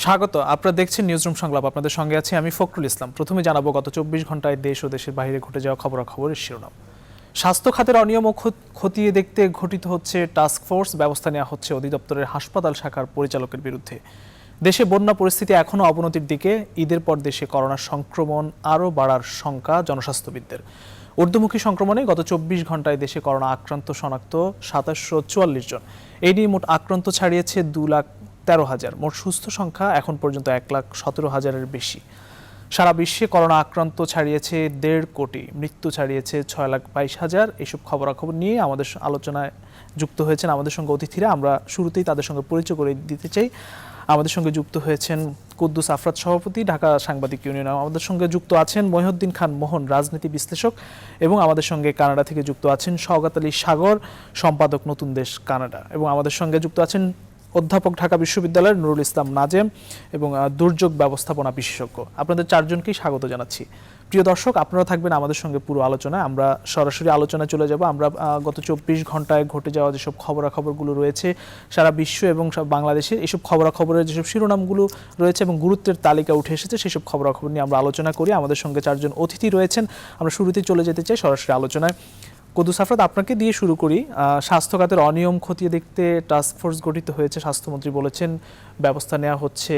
স্বাগত। আপনারা দেখছেন নিউজরুম সংলাপ। আপনাদের সঙ্গে আছি আমি ফখরুল ইসলাম। প্রথমে জানাবো গত ২৪ ঘন্টায় দেশ ও দেশের বাইরে ঘটে যাওয়া খবরাখবরের শিরোনাম। স্বাস্থ্য খাতের অনিয়ম ও খতিয়ে দেখতে গঠিত হচ্ছে টাস্ক ফোর্স। ব্যবস্থা নেওয়া হচ্ছে অধিদপ্তরের হাসপাতাল শাখার পরিচালকের বিরুদ্ধে। দেশে বন্যা পরিস্থিতি এখনও অবনতির দিকে। ঈদের পর দেশে করোনা সংক্রমণ আরও বাড়ার শঙ্কা জনস্বাস্থ্যবিদদের। ঊর্ধ্বমুখী সংক্রমণে গত ২৪ ঘন্টায় দেশে করোনা আক্রান্ত শনাক্ত ২৭৪৪ জন। এই নিয়ে মোট আক্রান্ত ছাড়িয়েছে ২,১৩,০০০। মোট সুস্থ সংখ্যা এখন পর্যন্ত ১,১৭,০০০-এর বেশি। সারা বিশ্বে করোনা আক্রান্ত ছাড়িয়েছে ১.৫ কোটি, মৃত্যু ছাড়িয়েছে ৬,২২,০০০। এইসব খবরাখবর নিয়ে আমাদের আলোচনায় যুক্ত হয়েছেন আমাদের সঙ্গে অতিথিরা। আমরা শুরুতেই তাদের সঙ্গে পরিচয় করে দিতে চাই। আমাদের সঙ্গে যুক্ত হয়েছেন কুদ্দুস আফরাদ সভাপতি, ঢাকা সাংবাদিক ইউনিয়ন। আমাদের সঙ্গে যুক্ত আছেন মহিউদ্দিন খান মোহন, রাজনীতি বিশ্লেষক, এবং আমাদের সঙ্গে কানাডা থেকে যুক্ত আছেন শওকত আলী সাগর, সম্পাদক নতুন দেশ কানাডা, এবং আমাদের সঙ্গে যুক্ত আছেন অধ্যাপক ঢাকা বিশ্ববিদ্যালয়ের নুরুল ইসলাম নাজেম এবং দুর্যোগ ব্যবস্থাপনা বিশেষজ্ঞ। আপনাদের চারজনকেই স্বাগত জানাচ্ছি। প্রিয় দর্শক, আপনারা থাকবেন আমাদের সঙ্গে পুরো আলোচনায়। আমরা সরাসরি আলোচনায় চলে যাব। আমরা গত ২৪ ঘন্টায় ঘটে যাওয়া যেসব খবরাখবরগুলো রয়েছে সারা বিশ্ব এবং বাংলাদেশের, এইসব খবরাখবরের যেসব শিরোনামগুলো রয়েছে এবং গুরুত্বের তালিকা উঠে এসেছে, সেসব খবরাখবর নিয়ে আমরা আলোচনা করি। আমাদের সঙ্গে চারজন অতিথি রয়েছেন। আমরা শুরুতেই চলে যেতে চাই সরাসরি আলোচনায়। কুদ্দুস আফরাদ, আপনাকে দিয়ে শুরু করি। স্বাস্থ্য খাতের অনিয়ম খতিয়ে দেখতে টাস্ক ফোর্স গঠিত হয়েছে। স্বাস্থ্যমন্ত্রী বলেছেন ব্যবস্থা নেওয়া হচ্ছে।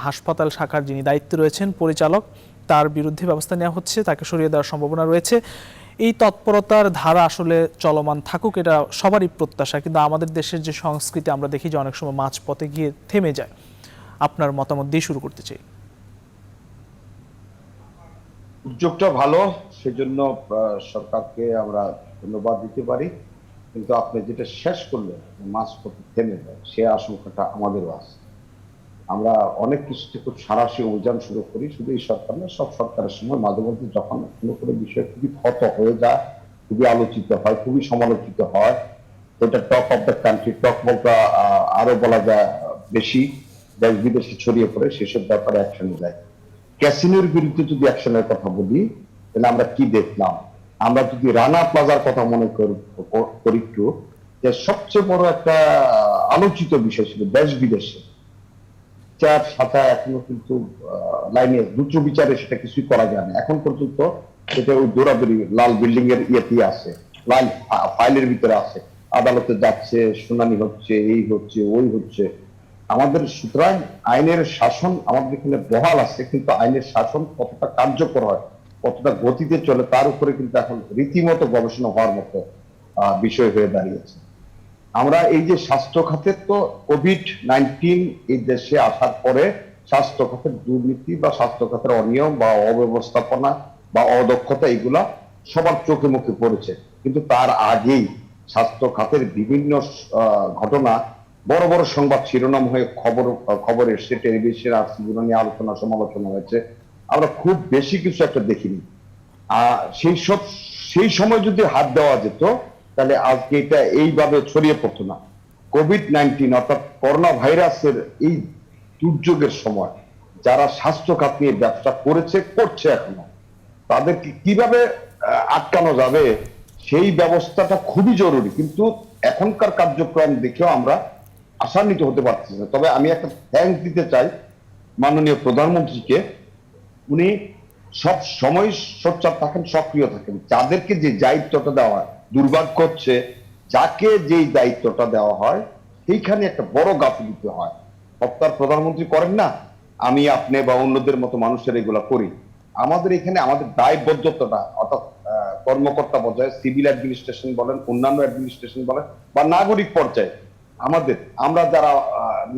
হাসপাতাল শাখার যিনি দায়িত্বে রয়েছেন পরিচালক, তার বিরুদ্ধে ব্যবস্থা নেওয়া হচ্ছে, তাকে সরিয়ে দেওয়ার সম্ভাবনা রয়েছে। এই তৎপরতার ধারা আসলে চলমান থাকুক, এটা সবারই প্রত্যাশা। কিন্তু আমাদের দেশের যে সংস্কৃতি, আমরা দেখি যে অনেক সময় মাঝপথে গিয়ে থেমে যায়। আপনার মতামত দিয়ে শুরু করতে চাই। উদ্যোগটা ভালো, সেজন্য সরকারকে আমরা ধন্যবাদ দিতে পারি। কিন্তু আপনি যেটা শেষ করলেন, মাঝপথে থেমে যায়, সে আশঙ্কাটা আমাদেরও আছে। আমরা অনেক কিছুতে খুব সাঁড়াশি অভিযান শুরু করি, শুধু এই সরকার না, সব সরকারের সময় মাঝে মধ্যে যখন কোনো কোনো বিষয় খুবই ক্ষত হয়ে যায়, খুবই আলোচিত হয়, খুবই সমালোচিত হয়, এটা টক অফ দ্য কান্ট্রি, টক বলতে আরো বলা যায় বেশি, দেশ বিদেশে ছড়িয়ে পড়ে, সেসব ব্যাপারে অ্যাকশনে যায়। ক্যাসিনোর বিরুদ্ধে যদি অ্যাকশনের কথা বলি, তাহলে আমরা কি দেখলাম? আমরা যদি রানা প্লাজার কথা মনে করি একটু, যে সবচেয়ে বড় একটা আলোচিত বিষয় ছিল দেশ বিদেশে, চার সাথে এখনো কিন্তু লাইনে দ্রুত বিচারে সেটা কিছুই করা যায় না এখন পর্যন্ত। সেটা ওই দৌড়াদৌড়ি লাল বিল্ডিং এর ইয়েতেই আছে, লাল ফাইলের ভিতরে আছে, আদালতে যাচ্ছে, শুনানি হচ্ছে, এই হচ্ছে, ওই হচ্ছে। আমাদের সুতরাং আইনের শাসন আমাদের এখানে বহাল আছে, কিন্তু আইনের শাসন কতটা কার্যকর হয়, কতটা গতিতে চলে, তার উপরে কিন্তু এখন রীতিমতো গবেষণা হওয়ার মতো বিষয় হয়ে দাঁড়িয়েছে। আমরা এই যে স্বাস্থ্য খাতের, তো কোভিড-19 এই দেশে আসার পরে স্বাস্থ্য খাতের দুর্নীতি বা স্বাস্থ্য খাতের অনিয়ম বা অব্যবস্থাপনা বা অদক্ষতা, এগুলা সবার চোখে মুখে পড়েছে। কিন্তু তার আগেই স্বাস্থ্য খাতের বিভিন্ন ঘটনা বড় বড় সংবাদ শিরোনাম হয়ে খবর এসছে, টেলিভিশন আসছে, যেগুলো নিয়ে আলোচনা সমালোচনা হয়েছে। আমরা খুব বেশি কিছু একটা দেখিনি। সেই সময় যদি হাত দেওয়া যেত, তাহলে আজকে এটা এইভাবে ছড়িয়ে পড়তো না। কোভিড-19 অর্থাৎ করোনা ভাইরাসের এই দুর্যোগের সময় যারা স্বাস্থ্য খাত নিয়ে ব্যবসা করেছে, করছে এখনো, তাদেরকে কিভাবে আটকানো যাবে, সেই ব্যবস্থাটা খুবই জরুরি। কিন্তু এখনকার কার্যক্রম দেখেও আমরা আশান্বিত হতে পারছি না। তবে আমি একটা থ্যাঙ্কস দিতে চাই মাননীয় প্রধানমন্ত্রীকে। উনি সব সময় সোচ্চার থাকেন, সক্রিয় থাকেন। যাদেরকে যে দায়িত্বটা দেওয়া হয়, দুর্ভাগ্য হচ্ছে যাকে যেই দায়িত্বটা দেওয়া হয় সেইখানে একটা বড় গাফিলতি হয়। সপ্তাহ প্রধানমন্ত্রী করেন না, আমি আপনি বা অন্যদের মতো মানুষের এগুলা করি। আমাদের এখানে আমাদের দায়বদ্ধতাটা, অর্থাৎ কর্মকর্তা পর্যায়ে, সিভিল অ্যাডমিনিস্ট্রেশন বলেন, অন্যান্য অ্যাডমিনিস্ট্রেশন বলেন, বা নাগরিক পর্যায়ে, আমরা যারা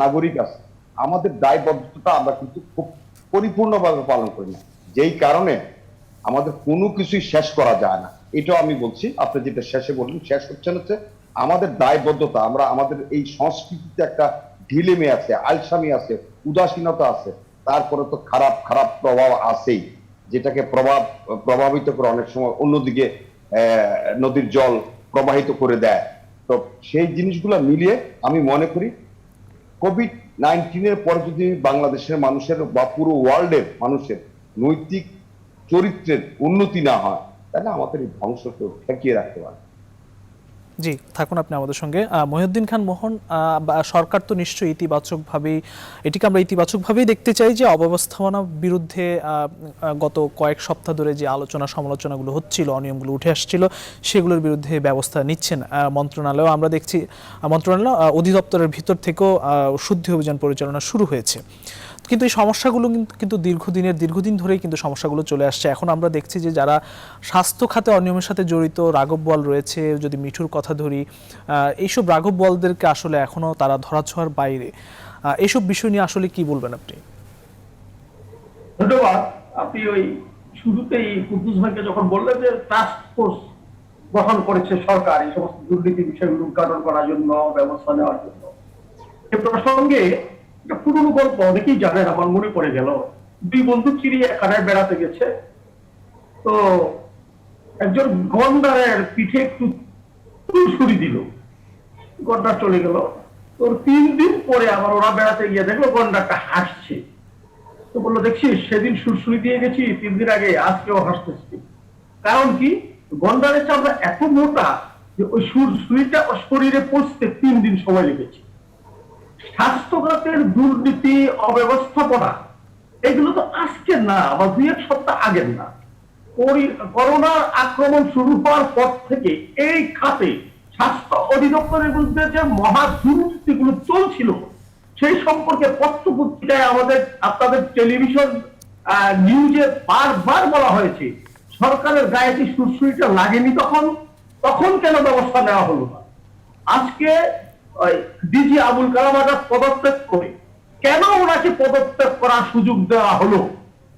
নাগরিক আছি, আমাদের দায়বদ্ধতা আমরা কিন্তু খুব পরিপূর্ণভাবে পালন করি না, যেই কারণে আমাদের কোনো কিছুই শেষ করা যায় না। এটাও আমি বলছি, আপনি যেটা শেষে বললেন, শেষ হচ্ছে আমাদের দায়বদ্ধতা। আমরা আমাদের এই সংস্কৃতিতে একটা ঢিলেমি আছে, আলসামি আছে, উদাসীনতা আছে, তারপরে তো খারাপ খারাপ প্রভাব আছেই, যেটাকে প্রভাবিত করে অনেক সময় অন্যদিকে নদীর জল প্রবাহিত করে দেয়। তো সেই জিনিসগুলো মিলিয়ে আমি মনে করি কোভিড-19 পর যদি বাংলাদেশের মানুষের বা পুরো ওয়ার্ল্ডের মানুষের নৈতিক চরিত্রের উন্নতি না হয়, তাহলে আমাদের এই ধ্বংসকে ঠেকিয়ে রাখতে পারে। জি, থাকুন আপনি আমাদের সঙ্গে। মহিউদ্দিন খান মোহন, সরকার তো নিশ্চয়ই ইতিবাচকভাবেই, এটিকে আমরা ইতিবাচকভাবেই দেখতে চাই যে অব্যবস্থাপনার বিরুদ্ধে গত কয়েক সপ্তাহ ধরে যে আলোচনা সমালোচনাগুলো হচ্ছিল, অনিয়মগুলো উঠে আসছিল, সেগুলোর বিরুদ্ধে ব্যবস্থা নিচ্ছেন মন্ত্রণালয়। আমরা দেখছি মন্ত্রণালয় অধিদপ্তরের ভিতর থেকেও শুদ্ধি অভিযান পরিচালনা শুরু হয়েছে। কিন্তু এই সমস্যাগুলো কিন্তু দীর্ঘদিন ধরেই কিন্তু সমস্যাগুলো চলে আসছে। এখন আমরা দেখছি যে যারা স্বাস্থ্য খাতে অনিয়মের সাথে জড়িত রাঘব বোয়াল রয়েছে, যদি মিঠুর কথা ধরি, এইসব রাঘব বোয়ালদেরকে আসলে এখনো তারা ধরাছোঁয়ার বাইরে। এইসব বিষয় নিয়ে আসলে কি বলবেন আপনি? ধন্যবাদ। আপনি ওই শুরুতেই কুদ্দুস ভাইকে যখন বললেন যে টাস্ক ফোর্স গঠন করেছে সরকার এই সমস্ত দুর্নীতি বিষয়গুলো উদ্ঘাটন করার জন্য, ব্যবস্থা নেওয়ার জন্য, এ প্রসঙ্গে একটা পুরনো গল্প অনেকেই জানেন, আমার মনে পড়ে গেল। দুই বন্ধু চিড়িয়াখানায় বেড়াতে গেছে, তো একজন গন্ডারের পিঠে একটু ছুরি দিল, গন্ডার চলে গেল। তোর 3 দিন পরে আবার ওরা বেড়াতে গিয়ে দেখলো গন্ডারটা হাসছে। তো বললো, দেখছিস সেদিন সুরসুরি দিয়ে গেছি 3 দিন আগে, আজকেও হাসতেছি। কারণ কি, গন্ডারের চামড়া এত মোটা যে ওই সুরসুরিটা ওর শরীরে পৌঁছতে 3 দিন সময় লেগেছে। স্বাস্থ্যখাতের দুর্নীতি, অব্যবস্থাপনা এগুলো তো আজকে না, বা 2-1 সপ্তাহ আগের না। করোনার আক্রমণ শুরু হওয়ার পর থেকে এই খাতে স্বাস্থ্য অধিদপ্তরের বিরুদ্ধে যে মহা দুর্নীতিগুলো চলছিল, সেই সম্পর্কে পত্র পত্রিকায় আমাদের, আপনাদের টেলিভিশন নিউজে বারবার বলা হয়েছে। সরকারের গায়ে কি সুরসুরিটা লাগেনি তখন? তখন কেন ব্যবস্থা নেওয়া হলো না? আজকে ডিজি আবুল কালাম আজাদ পদত্যাগ করে কেন ওনাকে পদত্যাগ করার সুযোগ দেওয়া হলো?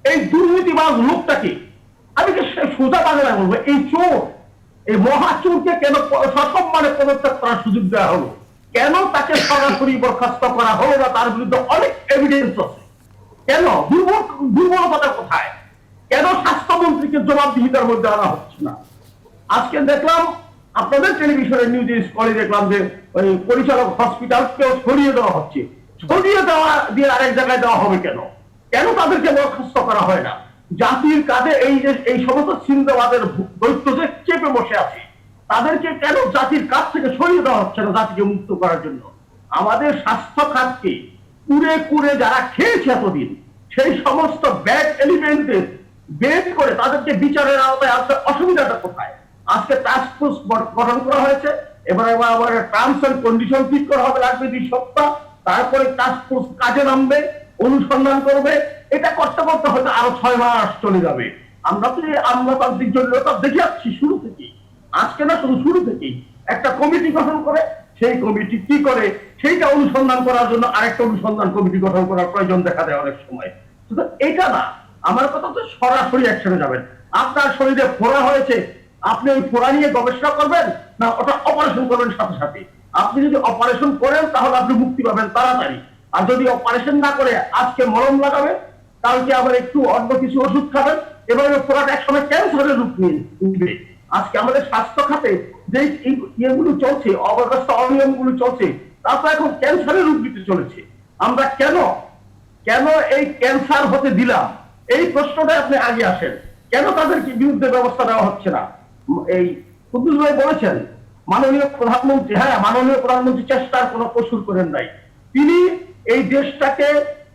এই দুর্নীতিবাজ লোকটাকে, আমি কি সোজা বাংলায় বলবো, এই চোর, এই মহাচোরকে কেন সসম্মানে পদত্যাগ করার সুযোগ দেওয়া হলো? কেন তাকে সরাসরি বরখাস্ত করা হলো না? তার বিরুদ্ধে অনেক এভিডেন্স আছে। কেন? দুর্বলতা কোথায়? কেন স্বাস্থ্যমন্ত্রীকে জবাবদিহিতার মধ্যে আনা হচ্ছে না? আজকে দেখলাম আপনাদের টেলিভিশনের নিউজে স্কলে দেখলাম যে ওই পরিচালক হসপিটালকেও সরিয়ে দেওয়া হচ্ছে। সরিয়ে দেওয়া দিয়ে আরেক জায়গায় দেওয়া হবে কেন? কেন তাদেরকে বরখাস্ত করা হয় না? জাতির কাঁধে এই যে এই সমস্ত চিন্তাবাদের দৈত্য যে চেপে বসে আছে, তাদেরকে কেন জাতির কাছ থেকে সরিয়ে দেওয়া হচ্ছে না জাতিকে মুক্ত করার জন্য? আমাদের স্বাস্থ্য খাতকে কুড়ে কুড়ে যারা খেয়েছে এতদিন, সেই সমস্ত ব্যাড এলিমেন্টের বের করে তাদেরকে বিচারের আওতায় আসতে অসুবিধাটা কোথায়? আজকে টাস্ক ফোর্স গঠন করা হয়েছে, এবার আবার টার্মস এন্ড কন্ডিশন ঠিক করা হবে, লাগবে 2 সপ্তাহ। তারপরে টাস্ক ফোর্স কাজে নামবে, অনুসন্ধান করবে। এটা করতে করতে হয়তো আরো 6 মাস চলে যাবে। আমরা তো এই আমলাতান্ত্রিক জটিলতা দেখে আসছি শুরু থেকেই, আজকে না, শুধু শুরু থেকেই। একটা কমিটি গঠন করে, সেই কমিটি কি করে সেইটা অনুসন্ধান করার জন্য আরেকটা অনুসন্ধান কমিটি গঠন করার প্রয়োজন দেখা দেয় অনেক সময়। শুধু এটা না, আমার কথা তো সরাসরি অ্যাকশনে যাবেন। আপনার শরীরে ফোড়া হয়েছে, আপনি ওই ফোড়া নিয়ে গবেষণা করবেন না ওটা অপারেশন করবেন সাথে সাথে? আপনি যদি অপারেশন করেন তাহলে আপনি মুক্তি পাবেন তাড়াতাড়ি। আর যদি অপারেশন না করে আজকে মলম লাগাবেন, কালকে আবার একটু অন্য কিছু ওষুধ খাবেন, এভাবে ফোড়াটা একসময় ক্যান্সারের রূপ নিবে। আজকে আমাদের স্বাস্থ্য খাতে যে ইয়েগুলো চলছে, অব্যবস্থা অনিয়মগুলো চলছে, তা তো এখন ক্যান্সারের রূপ দিতে চলেছে। আমরা কেন কেন এই ক্যান্সার হতে দিলাম? এই প্রশ্নটা আপনি আগে আসেন। কেন তাদের বিরুদ্ধে ব্যবস্থা নেওয়া হচ্ছে না? এই কুদ্দুস ভাই বলেছেন মাননীয় প্রধানমন্ত্রী, হ্যাঁ, মাননীয় প্রধানমন্ত্রী চেষ্টার কোনো কসুর করেন নাই। তিনি এই দেশটাকে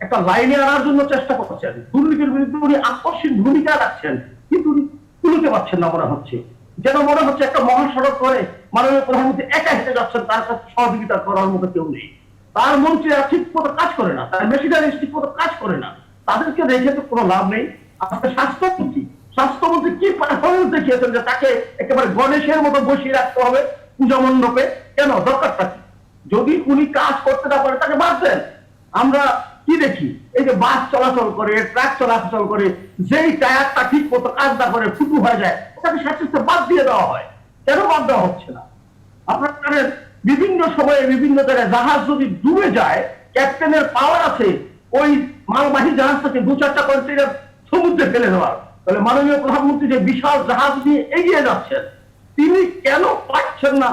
একটা লাইনে আনার জন্য চেষ্টা করছেন, দুর্নীতির বিরুদ্ধে উনি আকস্মিক ভূমিকা রাখছেন, কিন্তু উনি তুলতে পারছেন না। মনে হচ্ছে যেন মনে হচ্ছে একটা মহাসড়ক করে মাননীয় প্রধানমন্ত্রী একা হেঁটে যাচ্ছেন, তার কাছে সহযোগিতা করার মতো কেউ নেই। তার মন্ত্রীরা ঠিক মতো কাজ করে না, তার মেশিনারি ঠিক মতো কাজ করে না, তাদেরকে রেখে তো কোনো লাভ নেই। আপনার স্বাস্থ্যমন্ত্রী কি পারফরমেন্স দেখিয়েছেন যে তাকে একেবারে গণেশের মতো বসিয়ে রাখতে হবে পূজা মণ্ডপে? কেন? দরকারটা কি? যদি উনি কাজ করতে না পারে তাকে বাদ দেন। আমরা কি দেখি, এই যে বাস চলাচল করে, ট্রাক চলাচল করে, যেই টায়ারটা ঠিক মতো কাজ না করে ফুটু হয়ে যায়, ওটাকে সাথে বাদ দিয়ে দেওয়া হয়। কেন বাদ দেওয়া হচ্ছে না? আপনার জানেন বিভিন্ন সময়ে বিভিন্ন জায়গায় জাহাজ যদি ডুবে যায়, ক্যাপ্টেনের পাওয়ার আছে ওই মালবাহী জাহাজটাকে 2-4টা কন্টেইনার সমুদ্রে ফেলে দেওয়ার। তাহলে মাননীয় প্রধানমন্ত্রী যে বিশাল জাহাজ নিয়ে এগিয়ে যাচ্ছেন, তিনি কেন পারছেন না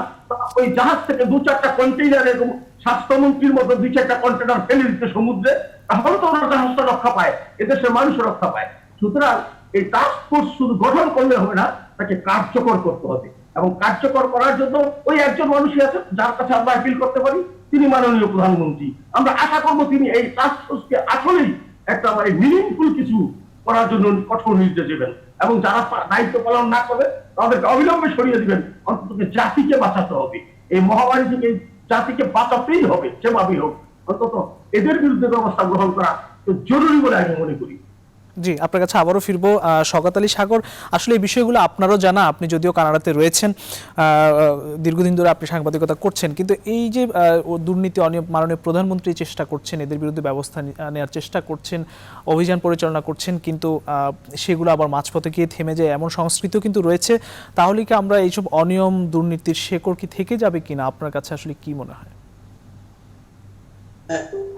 ওই জাহাজ থেকে 2-4টা কন্টেইনার, এবং স্বাস্থ্যমন্ত্রীর মতো 2-4টা কন্টেইনার ফেলে দিতে সমুদ্রে? তাহলে তো ওনার জাহাজটা রক্ষা পায়, এদেশের মানুষ রক্ষা পায়। সুতরাং এই টাস্ক ফোর্স শুধু গঠন করলে হবে না, তাকে কার্যকর করতে হবে। এবং কার্যকর করার জন্য ওই একজন মানুষই আছেন যার কাছে আমরা আপিল করতে পারি, তিনি মাননীয় প্রধানমন্ত্রী। আমরা আশা করবো তিনি এই টাস্ক ফোর্সকে আসলেই একটা মিনিংফুল কিছু করার জন্য কঠোর নির্দেশ দেবেন, এবং যারা দায়িত্ব পালন না করবে তাদেরকে অবিলম্বে সরিয়ে দিবেন। অন্তত জাতিকে বাঁচাতে হবে, এই মহামারী থেকে জাতিকে বাঁচাতেই হবে যেভাবেই হোক। অন্তত এদের বিরুদ্ধে ব্যবস্থা গ্রহণ করা তো জরুরি বলে আমি মনে করি। জি, আপনার কাছে আবারও ফিরবো। শওকত আলী সাগর, আসলে এই বিষয়গুলো আপনারও জানা, আপনি যদিও কানাডাতে রয়েছেন, দীর্ঘদিন ধরে আপনি সাংবাদিকতা করছেন, কিন্তু এই যে দুর্নীতি অনিয়ম মাননীয় প্রধানমন্ত্রী চেষ্টা করছেন, এদের বিরুদ্ধে ব্যবস্থা নেওয়ার চেষ্টা করছেন, অভিযান পরিচালনা করছেন, কিন্তু সেগুলো আবার মাঝপথে গিয়ে থেমে যায়, এমন সংস্কৃতিও কিন্তু রয়েছে। তাহলে কি আমরা এইসব অনিয়ম দুর্নীতির শেকড় কি থেকে যাবে কিনা, আপনার কাছে আসলে কি মনে হয়?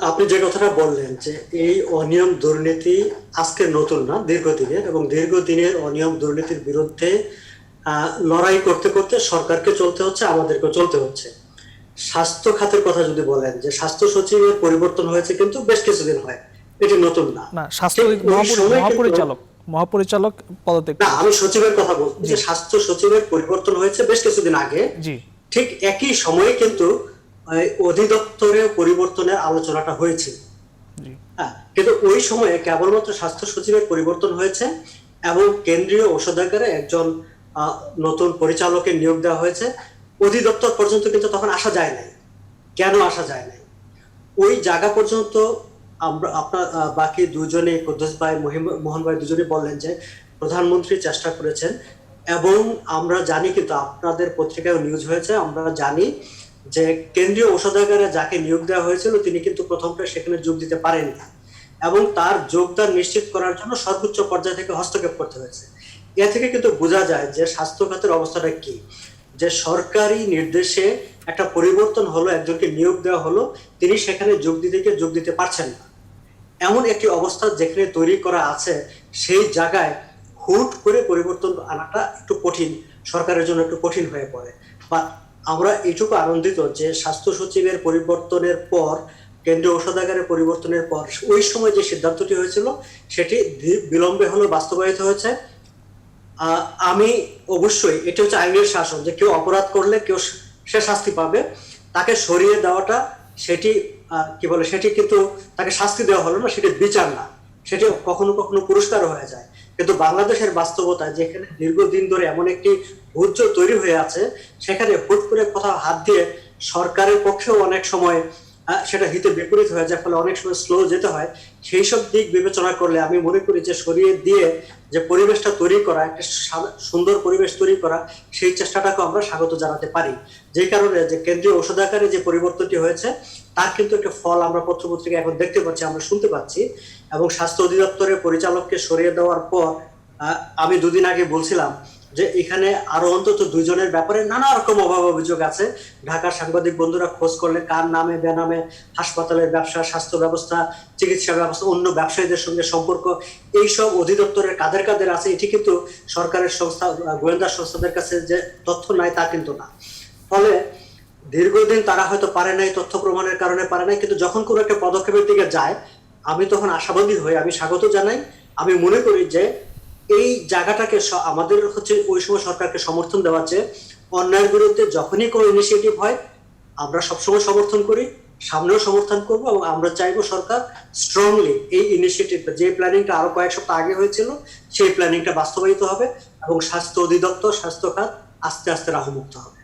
আপনি যে কথাটা বললেন যে এই অনিয়ম দুর্নীতি আজকে নতুন না, দীর্ঘদিনের, এবং দীর্ঘদিনের অনিয়ম দুর্নীতির বিরুদ্ধে লড়াই করতে করতে সরকারকে চলতে হচ্ছে, আমাদেরকে চলতে হচ্ছে। স্বাস্থ্য খাতের কথা যদি বলেন যে স্বাস্থ্য সচিবের পরিবর্তন হয়েছে কিন্তু বেশ কিছুদিন হয়, এটি নতুন না। স্বাস্থ্য মহাপরিচালক পদত্যাগ না, আমি সচিবের কথা বলছি যে স্বাস্থ্য সচিবের পরিবর্তন হয়েছে বেশ কিছুদিন আগে। ঠিক একই সময়ে কিন্তু অধিদপ্তরে পরিবর্তনের আলোচনাটা হয়েছিল, কিন্তু ওই সময়ে কেবলমাত্র স্বাস্থ্য সচিবের পরিবর্তন হয়েছে এবং কেন্দ্রীয় ঔষধাগারে একজন নতুন পরিচালকের নিয়োগ দেওয়া হয়েছে। অধিদপ্তর পর্যন্ত কিন্তু তখন আসা যায় নাই। কেন আসা যায় নাই? ওই জায়গা পর্যন্ত আমরা আপনার বাকি দুজনে, কুদ্দুস ভাই, মোহন ভাই দুজনে বললেন যে প্রধানমন্ত্রী চেষ্টা করেছেন, এবং আমরা জানি, কিন্তু আপনাদের পত্রিকায় নিউজ হয়েছে, আমরা জানি যে কেন্দ্রীয় ঔষধাগারে যাকে নিয়োগ দেওয়া হয়েছিল তিনি কিন্তু প্রথমটা সেখানে যোগ দিতে পারেননি, এবং তার যোগদান নিশ্চিত করার জন্য সর্বোচ্চ পর্যায় থেকে হস্তক্ষেপ করতে হয়েছে। এ থেকে কিন্তু বোঝা যায় যে স্বাস্থ্য খাতের অবস্থাটা কি, যে সরকারি নির্দেশে একটা পরিবর্তন হলো, একজনকে নিয়োগ দেওয়া হলো, তিনি সেখানে যোগ দিতে পারছেন না। এমন একটি অবস্থা যেখানে তৈরি করা আছে, সেই জায়গায় হুট করে পরিবর্তন আনাটা একটু কঠিন, সরকারের জন্য একটু কঠিন হয়ে পড়ে। বা আমরা এটুকু আনন্দিত যে স্বাস্থ্য সচিবের পরিবর্তনের পর, কেন্দ্রীয় ঔষধাগারের পরিবর্তনের পর ওই সময় যে সিদ্ধান্তটি হয়েছিল সেটি বিলম্বে হলো বাস্তবায়িত হয়েছে। আমি অবশ্যই, এটা হচ্ছে আইনের শাসন, যে কেউ অপরাধ করলে কেউ সে শাস্তি পাবে, তাকে সরিয়ে দেওয়াটা সেটি কি বলে, সেটি কিন্তু তাকে শাস্তি দেওয়া হলো না, সেটি বিচার না, সেটি কখনো কখনো পুরস্কারও হয়ে যায়। কিন্তু বাংলাদেশের বাস্তবতা যেখানে দীর্ঘদিন ধরে এমন একটি ভূজ্য তৈরি হয়ে আছে, সেখানে হুট করে কোথাও হাত দিয়ে সরকারের পক্ষেও অনেক সময় সেটা হিতে বিপরীত হয়ে যায়, ফলে অনেক সময় স্লো যেতে হয়। সেই সব দিক বিবেচনা করলে আমি মনে করি যে সরিয়ে দিয়ে যে পরিবেশটা তৈরি করা, একটা সুন্দর পরিবেশ তৈরি করা, সেই চেষ্টাটাকে আমরা স্বাগত জানাতে পারি। যে কারণে যে কেন্দ্রীয় ঔষধাগারে যে পরিবর্তনটি হয়েছে তার কিন্তু একটা ফল আমরা পত্রপত্রিকা এখন দেখতে পাচ্ছি, আমরা শুনতে পাচ্ছি। এবং স্বাস্থ্য অধিদপ্তরের পরিচালককে সরিয়ে দেওয়ার পর আমি দুদিন আগে বলছিলাম যে এখানে আরো অন্তত দুইজনের ব্যাপারে নানা রকম অভাব অভিযোগ আছে। ঢাকার সাংবাদিক বন্ধুরা খোঁজ করলে কার নামে বেনামে হাসপাতালের ব্যবসা, স্বাস্থ্য ব্যবস্থা, চিকিৎসা ব্যবস্থা, অন্য ব্যবসায়ীদের সঙ্গে সম্পর্ক, এইসব অধিদপ্তরের কাদের কাদের আছে, এটি কিন্তু সরকারের সংস্থা, গোয়েন্দা সংস্থাদের কাছে যে তথ্য নাই তা কিন্তু না। ফলে দীর্ঘদিন তারা হয়তো পারে নাই, তথ্য প্রমাণের কারণে পারে নাই, কিন্তু যখন কোনো একটা পদক্ষেপের দিকে যায় আমি তখন আশাবাদী হই, আমি স্বাগত জানাই। আমি মনে করি যে এই জায়গাটাকে আমাদের হচ্ছে ওই সময় সরকারকে সমর্থন দেওয়া, যে অন্যায়ের বিরুদ্ধে যখনই কোনো ইনিশিয়েটিভ হয় আমরা সবসময় সমর্থন করি, সামনেও সমর্থন করব, এবং আমরা চাইবো সরকার স্ট্রংলি এই ইনিশিয়েটিভটা, যে প্ল্যানিংটা আরো কয়েক সপ্তাহ আগে হয়েছিল সেই প্ল্যানিংটা বাস্তবায়িত হবে, এবং স্বাস্থ্য অধিদপ্তর, স্বাস্থ্য খাত আস্তে আস্তে রাহুমুক্ত হবে।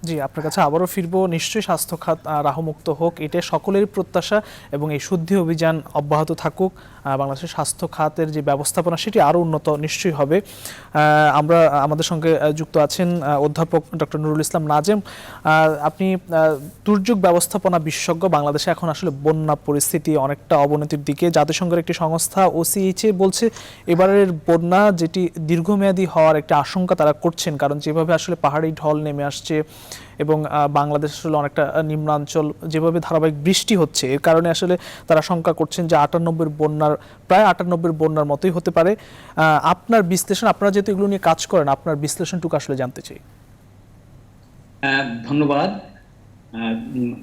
জি, আপনার কাছে আবারও ফিরবো। নিশ্চয়ই স্বাস্থ্য খাত রাহুমুক্ত হোক, এটা সকলের প্রত্যাশা, এবং এই শুদ্ধি অভিযান অব্যাহত থাকুক। বাংলাদেশের স্বাস্থ্য খাতের যে ব্যবস্থাপনা সেটি আরও উন্নত নিশ্চয়ই হবে। আমরা আমাদের সঙ্গে যুক্ত আছেন অধ্যাপক ডক্টর নুরুল ইসলাম নাজেম। আপনি দুর্যোগ ব্যবস্থাপনা বিশেষজ্ঞ। বাংলাদেশে এখন আসলে বন্যা পরিস্থিতি অনেকটা অবনতির দিকে। জাতিসংঘের একটি সংস্থা OCHA বলছে এবারের বন্যা যেটি দীর্ঘমেয়াদী হওয়ার একটা আশঙ্কা তারা করছেন, কারণ যেভাবে আসলে পাহাড়ি ঢল নেমে আসছে এবং বাংলাদেশ আসলে অনেকটা নিম্নাঞ্চল, যেভাবে ধারাবাহিক বৃষ্টি হচ্ছে, এর কারণে আসলে তারা শঙ্কা করছেন যে প্রায় 98 বন্যার মতোই হতে পারে। আপনার বিশ্লেষণ, আপনারা যেহেতু এগুলো নিয়ে কাজ করেন, আপনার বিশ্লেষণটুকু আসলে জানতে চাই। ধন্যবাদ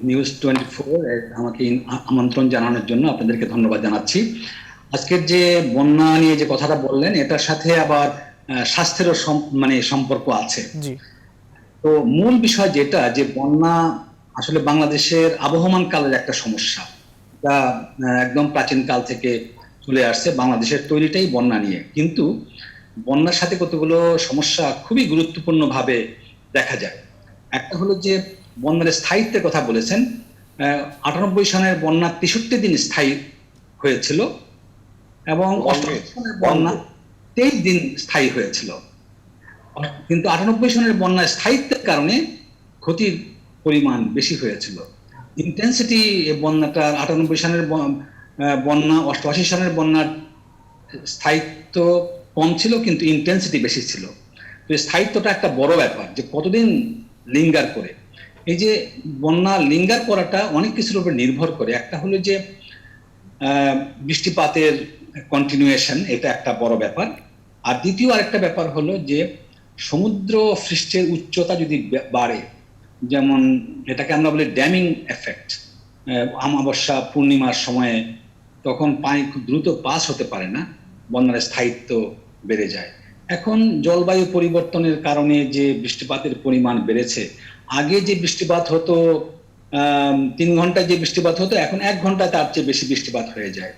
নিউজ 24 আমাকে আমন্ত্রণ জানানোর জন্য, আপনাদেরকে ধন্যবাদ জানাচ্ছি। আজকের যে বন্যা নিয়ে যে কথাটা বললেন, এটার সাথে আবার স্বাস্থ্যেরও সম্পর্ক আছে। জি, তো মূল বিষয় যেটা যে বন্যা আসলে বাংলাদেশের আবহমান কালের একটা সমস্যা, এটা একদম প্রাচীন কাল থেকে চলে আসছে। বাংলাদেশের তৈরিটাই বন্যা নিয়ে, কিন্তু বন্যার সাথে কতগুলো সমস্যা খুবই গুরুত্বপূর্ণ ভাবে দেখা যায়। একটা হলো যে বন্যার স্থায়িত্বের কথা বলেছেন। 98 সনের বন্যা 63 দিন স্থায়ী হয়েছিল এবং 88 সনের বন্যা 23 দিন স্থায়ী হয়েছিল। কিন্তু 98 সনের বন্যা স্থায়িত্বের কারণে ক্ষতির পরিমাণ বেশি হয়েছিল। ইন্টেন্সিটি বন্যাটা 98 সনের বন্যা 88 সনের বন্যার স্থায়িত্ব কম ছিল, কিন্তু ইন্টেন্সিটি বেশি ছিল। তো স্থায়িত্বটা একটা বড় ব্যাপার, যে কতদিন লিঙ্গার করে। এই যে বন্যা লিঙ্গার করাটা অনেক কিছুর উপর নির্ভর করে। একটা হলো যে বৃষ্টিপাতের কন্টিনিউয়েশন, এটা একটা বড় ব্যাপার। আর দ্বিতীয় আরেকটা ব্যাপার হলো যে সমুদ্র পৃষ্ঠের উচ্চতা যদি বাড়ে, যেমন এটাকে আমরা বলি ড্যামিং এফেক্ট, অমাবস্যা পূর্ণিমার সময়ে তখন পানি খুব দ্রুত পাস হতে পারে না, বন্যার স্থায়িত্ব বেড়ে যায়। এখন জলবায়ু পরিবর্তনের কারণে যে বৃষ্টিপাতের পরিমাণ বেড়েছে, আগে যে বৃষ্টিপাত হতো 3 ঘন্টায় যে বৃষ্টিপাত হতো, এখন 1 ঘন্টায় তার চেয়ে বেশি বৃষ্টিপাত হয়ে যায়।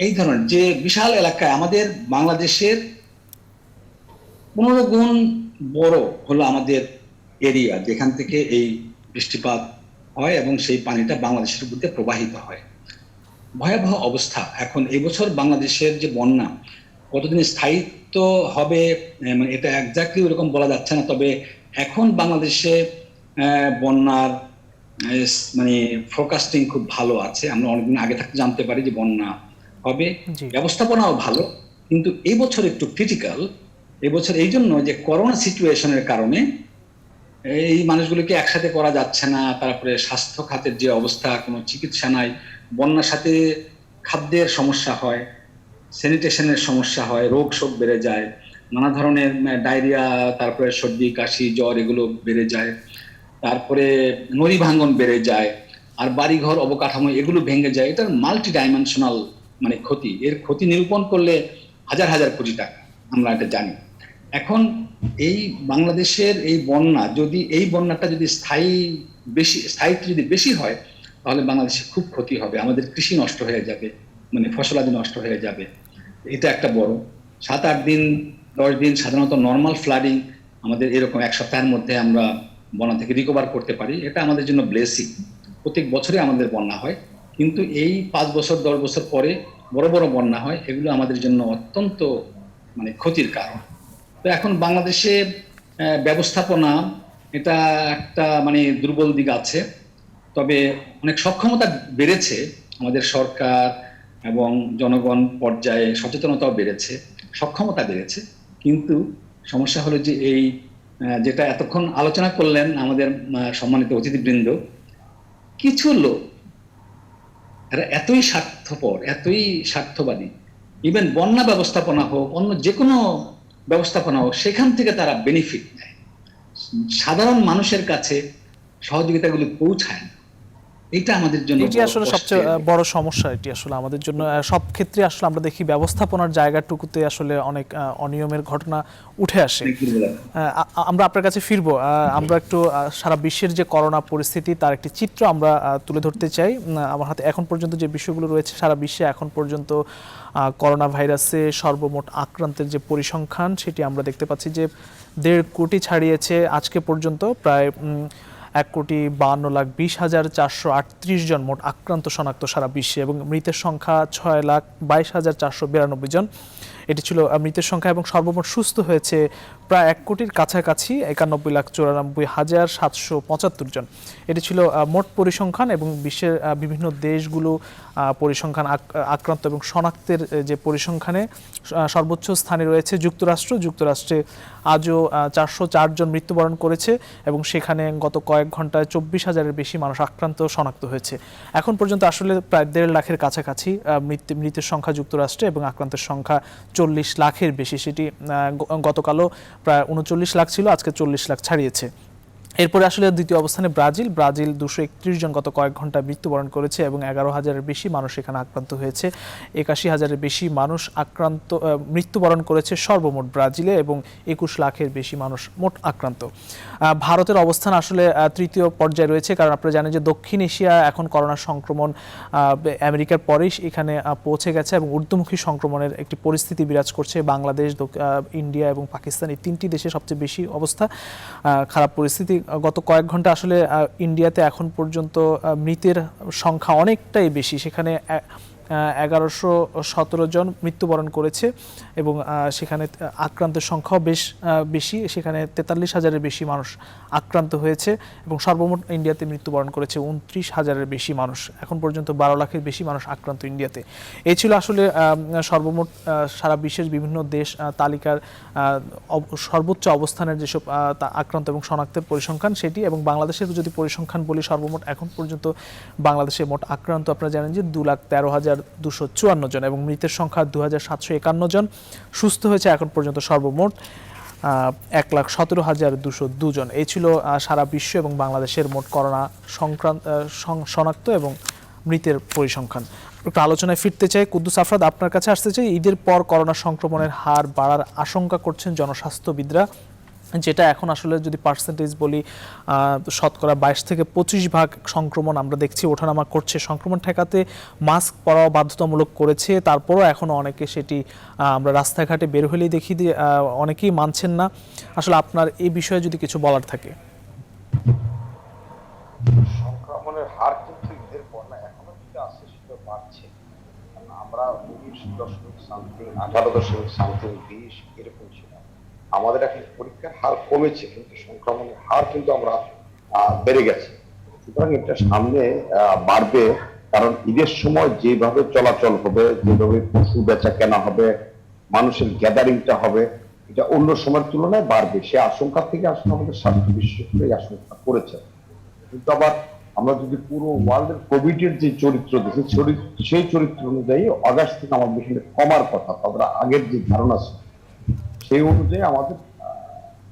এই ধরনের যে বিশাল এলাকায় আমাদের বাংলাদেশের 15 গুণ বড় হলো আমাদের এরিয়া যেখান থেকে এই বৃষ্টিপাত হয় এবং সেই পানিটা বাংলাদেশের মধ্যে প্রবাহিত হয়। ভয়াবহ অবস্থা। এখন এই বছর বাংলাদেশের যে বন্যা কতদিন স্থায়িত্ব হবে, মানে এটা একজাক্টলি ওরকম বলা যাচ্ছে না। তবে এখন বাংলাদেশে বন্যার মানে ফোরকাস্টিং খুব ভালো আছে। আমরা অনেকদিন আগে থাকতে জানতে পারি যে বন্যা হবে, ব্যবস্থাপনাও ভালো। কিন্তু এই বছর একটু ক্রিটিক্যাল। এবছর এই জন্য যে করোনা সিচুয়েশনের কারণে এই মানুষগুলোকে একসাথে করা যাচ্ছে না, তারপরে স্বাস্থ্য খাতের যে অবস্থা, কোনো চিকিৎসা নাই, বন্যার সাথে খাদ্যের সমস্যা হয়, স্যানিটেশনের সমস্যা হয়, রোগ শোক বেড়ে যায়, নানা ধরনের ডায়রিয়া, তারপরে সর্দি কাশি জ্বর এগুলো বেড়ে যায়, তারপরে নদী ভাঙ্গন বেড়ে যায়, আর বাড়িঘর অবকাঠামো এগুলো ভেঙে যায়। এটার মাল্টি ডাইমেনশনাল মানে ক্ষতি। এর ক্ষতি নিরূপণ করলে হাজার হাজার কোটি টাকা, আমরা এটা জানি। এখন এই বাংলাদেশের এই বন্যা, যদি এই বন্যাটা যদি স্থায়িত্ব যদি বেশি হয়, তাহলে বাংলাদেশে খুব ক্ষতি হবে। আমাদের কৃষি নষ্ট হয়ে যাবে, মানে ফসলাদি নষ্ট হয়ে যাবে। এটা একটা বড়। 7-8 দিন 10 দিন সাধারণত নর্মাল ফ্লাডিং, আমাদের এরকম 1 সপ্তাহের মধ্যে আমরা বন্যা থেকে রিকভার করতে পারি। এটা আমাদের জন্য ব্লেসিং। প্রত্যেক বছরে আমাদের বন্যা হয়, কিন্তু এই 5 বছর 10 বছর পরে বড় বড় বন্যা হয়, এগুলো আমাদের জন্য অত্যন্ত মানে ক্ষতির কারণ। তো এখন বাংলাদেশে ব্যবস্থাপনা এটা একটা মানে দুর্বল দিক আছে। তবে অনেক সক্ষমতা বেড়েছে, আমাদের সরকার এবং জনগণ পর্যায়ে সচেতনতাও বেড়েছে, সক্ষমতা বেড়েছে। কিন্তু সমস্যা হলো যে এই যেটা এতক্ষণ আলোচনা করলেন আমাদের সম্মানিত অতিথিবৃন্দ, কিছু লোক এরা এতই স্বার্থপর, এতই স্বার্থবাদী, ইভেন বন্যা ব্যবস্থাপনা হোক, অন্য যে কোনো ব্যবস্থাপনা হোক, সেখান থেকে তারা বেনিফিট নেয়, সাধারণ মানুষের কাছে সহযোগিতাগুলি পৌঁছায় না। এটা আমাদের জন্য এটি আসলে সবচেয়ে বড় সমস্যা। এটি আসলে আমাদের জন্য সব ক্ষেত্রে আসলে আমরা দেখি ব্যবস্থাপনার জায়গাটুকুতে আসলে অনেক অনিয়মের ঘটনা উঠে আসে। আমরা আপনার কাছে ফিরবো। আমরা একটু সারা বিশ্বের যে করোনা পরিস্থিতি তার একটি চিত্র আমরা তুলে ধরতে চাই। আমার হাতে এখন পর্যন্ত যে বিষয়গুলো রয়েছে, সারা বিশ্বে এখন পর্যন্ত করোনা ভাইরাসে সর্বমোট আক্রান্তের যে পরিসংখ্যান, সেটি আমরা দেখতে পাচ্ছি যে 1.5 কোটি ছাড়িয়েছে আজকে পর্যন্ত। প্রায় 1,52,20,438 জন মোট আক্রান্ত শনাক্ত সারা বিশ্বে, এবং মৃতের সংখ্যা 6,22,492 জন। এটি ছিল মৃতের সংখ্যা, এবং সর্বমোট সুস্থ হয়েছে প্রায় 1 কোটির কাছাকাছি 91,94,775 জন। এটি ছিল মোট পরিসংখ্যান, এবং বিশ্বের বিভিন্ন দেশগুলো পরিসংখ্যান আক্রান্ত এবং শনাক্তের যে পরিসংখ্যানে সর্বোচ্চ স্থানে রয়েছে যুক্তরাষ্ট্রে আজও 404 জন মৃত্যুবরণ করেছে, এবং সেখানে গত কয়েক ঘন্টায় 24,000-এর বেশি মানুষ আক্রান্ত শনাক্ত হয়েছে। এখন পর্যন্ত আসলে প্রায় 1.5 লাখের কাছাকাছি মৃতের সংখ্যা যুক্তরাষ্ট্রে, এবং আক্রান্তের সংখ্যা 40 লাখের বেশি। সেটি গতকালও প্রায় 39 লাখ ছিল, আজকে 40 লাখ ছাড়িয়েছে। এরপরে আসলে দ্বিতীয় অবস্থানে ব্রাজিল 231 জন গত কয়েক ঘন্টায় মৃত্যুবরণ করেছে এবং 11,000-এর বেশি মানুষ এখানে আক্রান্ত হয়েছে। 81,000-এর বেশি মানুষ মৃত্যুবরণ করেছে সর্বমোট ব্রাজিলে এবং 21 লাখের বেশি মানুষ মোট আক্রান্ত। ভারতের অবস্থান আসলে তৃতীয় পর্যায়ে রয়েছে, কারণ আপনারা জানেন যে দক্ষিণ এশিয়া এখন করোনা সংক্রমণ আমেরিকার পরেই এখানে পৌঁছে গেছে এবং ঊর্ধ্বমুখী সংক্রমণের একটি পরিস্থিতি বিরাজ করছে। বাংলাদেশ, ইন্ডিয়া এবং পাকিস্তান এই তিনটি দেশে সবচেয়ে বেশি অবস্থা খারাপ পরিস্থিতি। গত কয়েক ঘন্টা আসলে ইন্ডিয়াতে এখন পর্যন্ত মৃতের সংখ্যা অনেকটাই বেশি, সেখানে 1117 জন মৃত্যুবরণ করেছে এবং সেখানে আক্রান্তের সংখ্যাও বেশ বেশি, সেখানে 43,000-এর বেশি মানুষ আক্রান্ত হয়েছে এবং সর্বমোট ইন্ডিয়াতে মৃত্যুবরণ করেছে 29,000-এর বেশি মানুষ। এখন পর্যন্ত 12 লাখের বেশি মানুষ আক্রান্ত ইন্ডিয়াতে। এই ছিল আসলে সর্বমোট সারা বিশ্বের বিভিন্ন দেশ তালিকার সর্বোচ্চ অবস্থানের যেসব আক্রান্ত এবং শনাক্তের পরিসংখ্যান সেটি, এবং বাংলাদেশের যদি পরিসংখ্যান বলি সর্বমোট এখন পর্যন্ত বাংলাদেশে মোট আক্রান্ত আপনারা জানেন যে 2,13,254 জন এবং মৃতের সংখ্যা 2,751 জন। সুস্থ হয়েছে এখন পর্যন্ত সর্বমোট 1,17,202 জন। এই ছিল সারা বিশ্ব এবং বাংলাদেশের মোট করোনা শনাক্ত এবং মৃতের পরিসংখ্যান। একটু আলোচনায় ফিরতে চাই, কুদ্দুস আফরাদ আপনার কাছে আসতে চাই। ঈদের পর করোনা সংক্রমণের হার বাড়ার আশঙ্কা করছেন জনস্বাস্থ্যবিদরা, যেটা এখন আসলে যদি পার্সেন্টেজ বলি শতকরা 22 থেকে 25% সংক্রমণ আমরা দেখছি ওঠানামা করছে। সংক্রমণ ঠেকাতে মাস্ক পরাও বাধ্যতামূলক করেছে, তারপরও এখনও অনেকে সেটি আমরা রাস্তাঘাটে বের হলেই দেখি যে অনেকেই মানছেন না। আসলে আপনার এই বিষয়ে যদি কিছু বলার থাকে। সংক্রমণের হার কিন্তু ঈদের পর না এখনো যেটা আছে সেটা বাড়ছে। আমরা 19.something 18.something 20 এরকম ছিল। আমাদের এখন পরীক্ষার হার কমেছে কিন্তু সংক্রমণের হার কিন্তু আমরা বেড়ে গেছে। সুতরাং এটা সামনে বাড়বে, কারণ ঈদের সময় যেভাবে চলাচল হবে, যেভাবে পশু বেচা কেনা হবে, মানুষের গ্যাদারিংটা হবে, এটা অন্য সময়ের তুলনায় বাড়বে। সে আশঙ্কা থেকে আসলে আমাদের স্বাস্থ্য বিশেষজ্ঞ এই আশঙ্কা করেছে। কিন্তু আবার আমরা যদি পুরো ওয়ার্ল্ডের কোভিডের যে চরিত্র দেখি সেই চরিত্র অনুযায়ী আগস্ট থেকে আমাদের এখানে কমার কথা, আমরা আগের যে ধারণা ছিল সেই অনুযায়ী আমাদের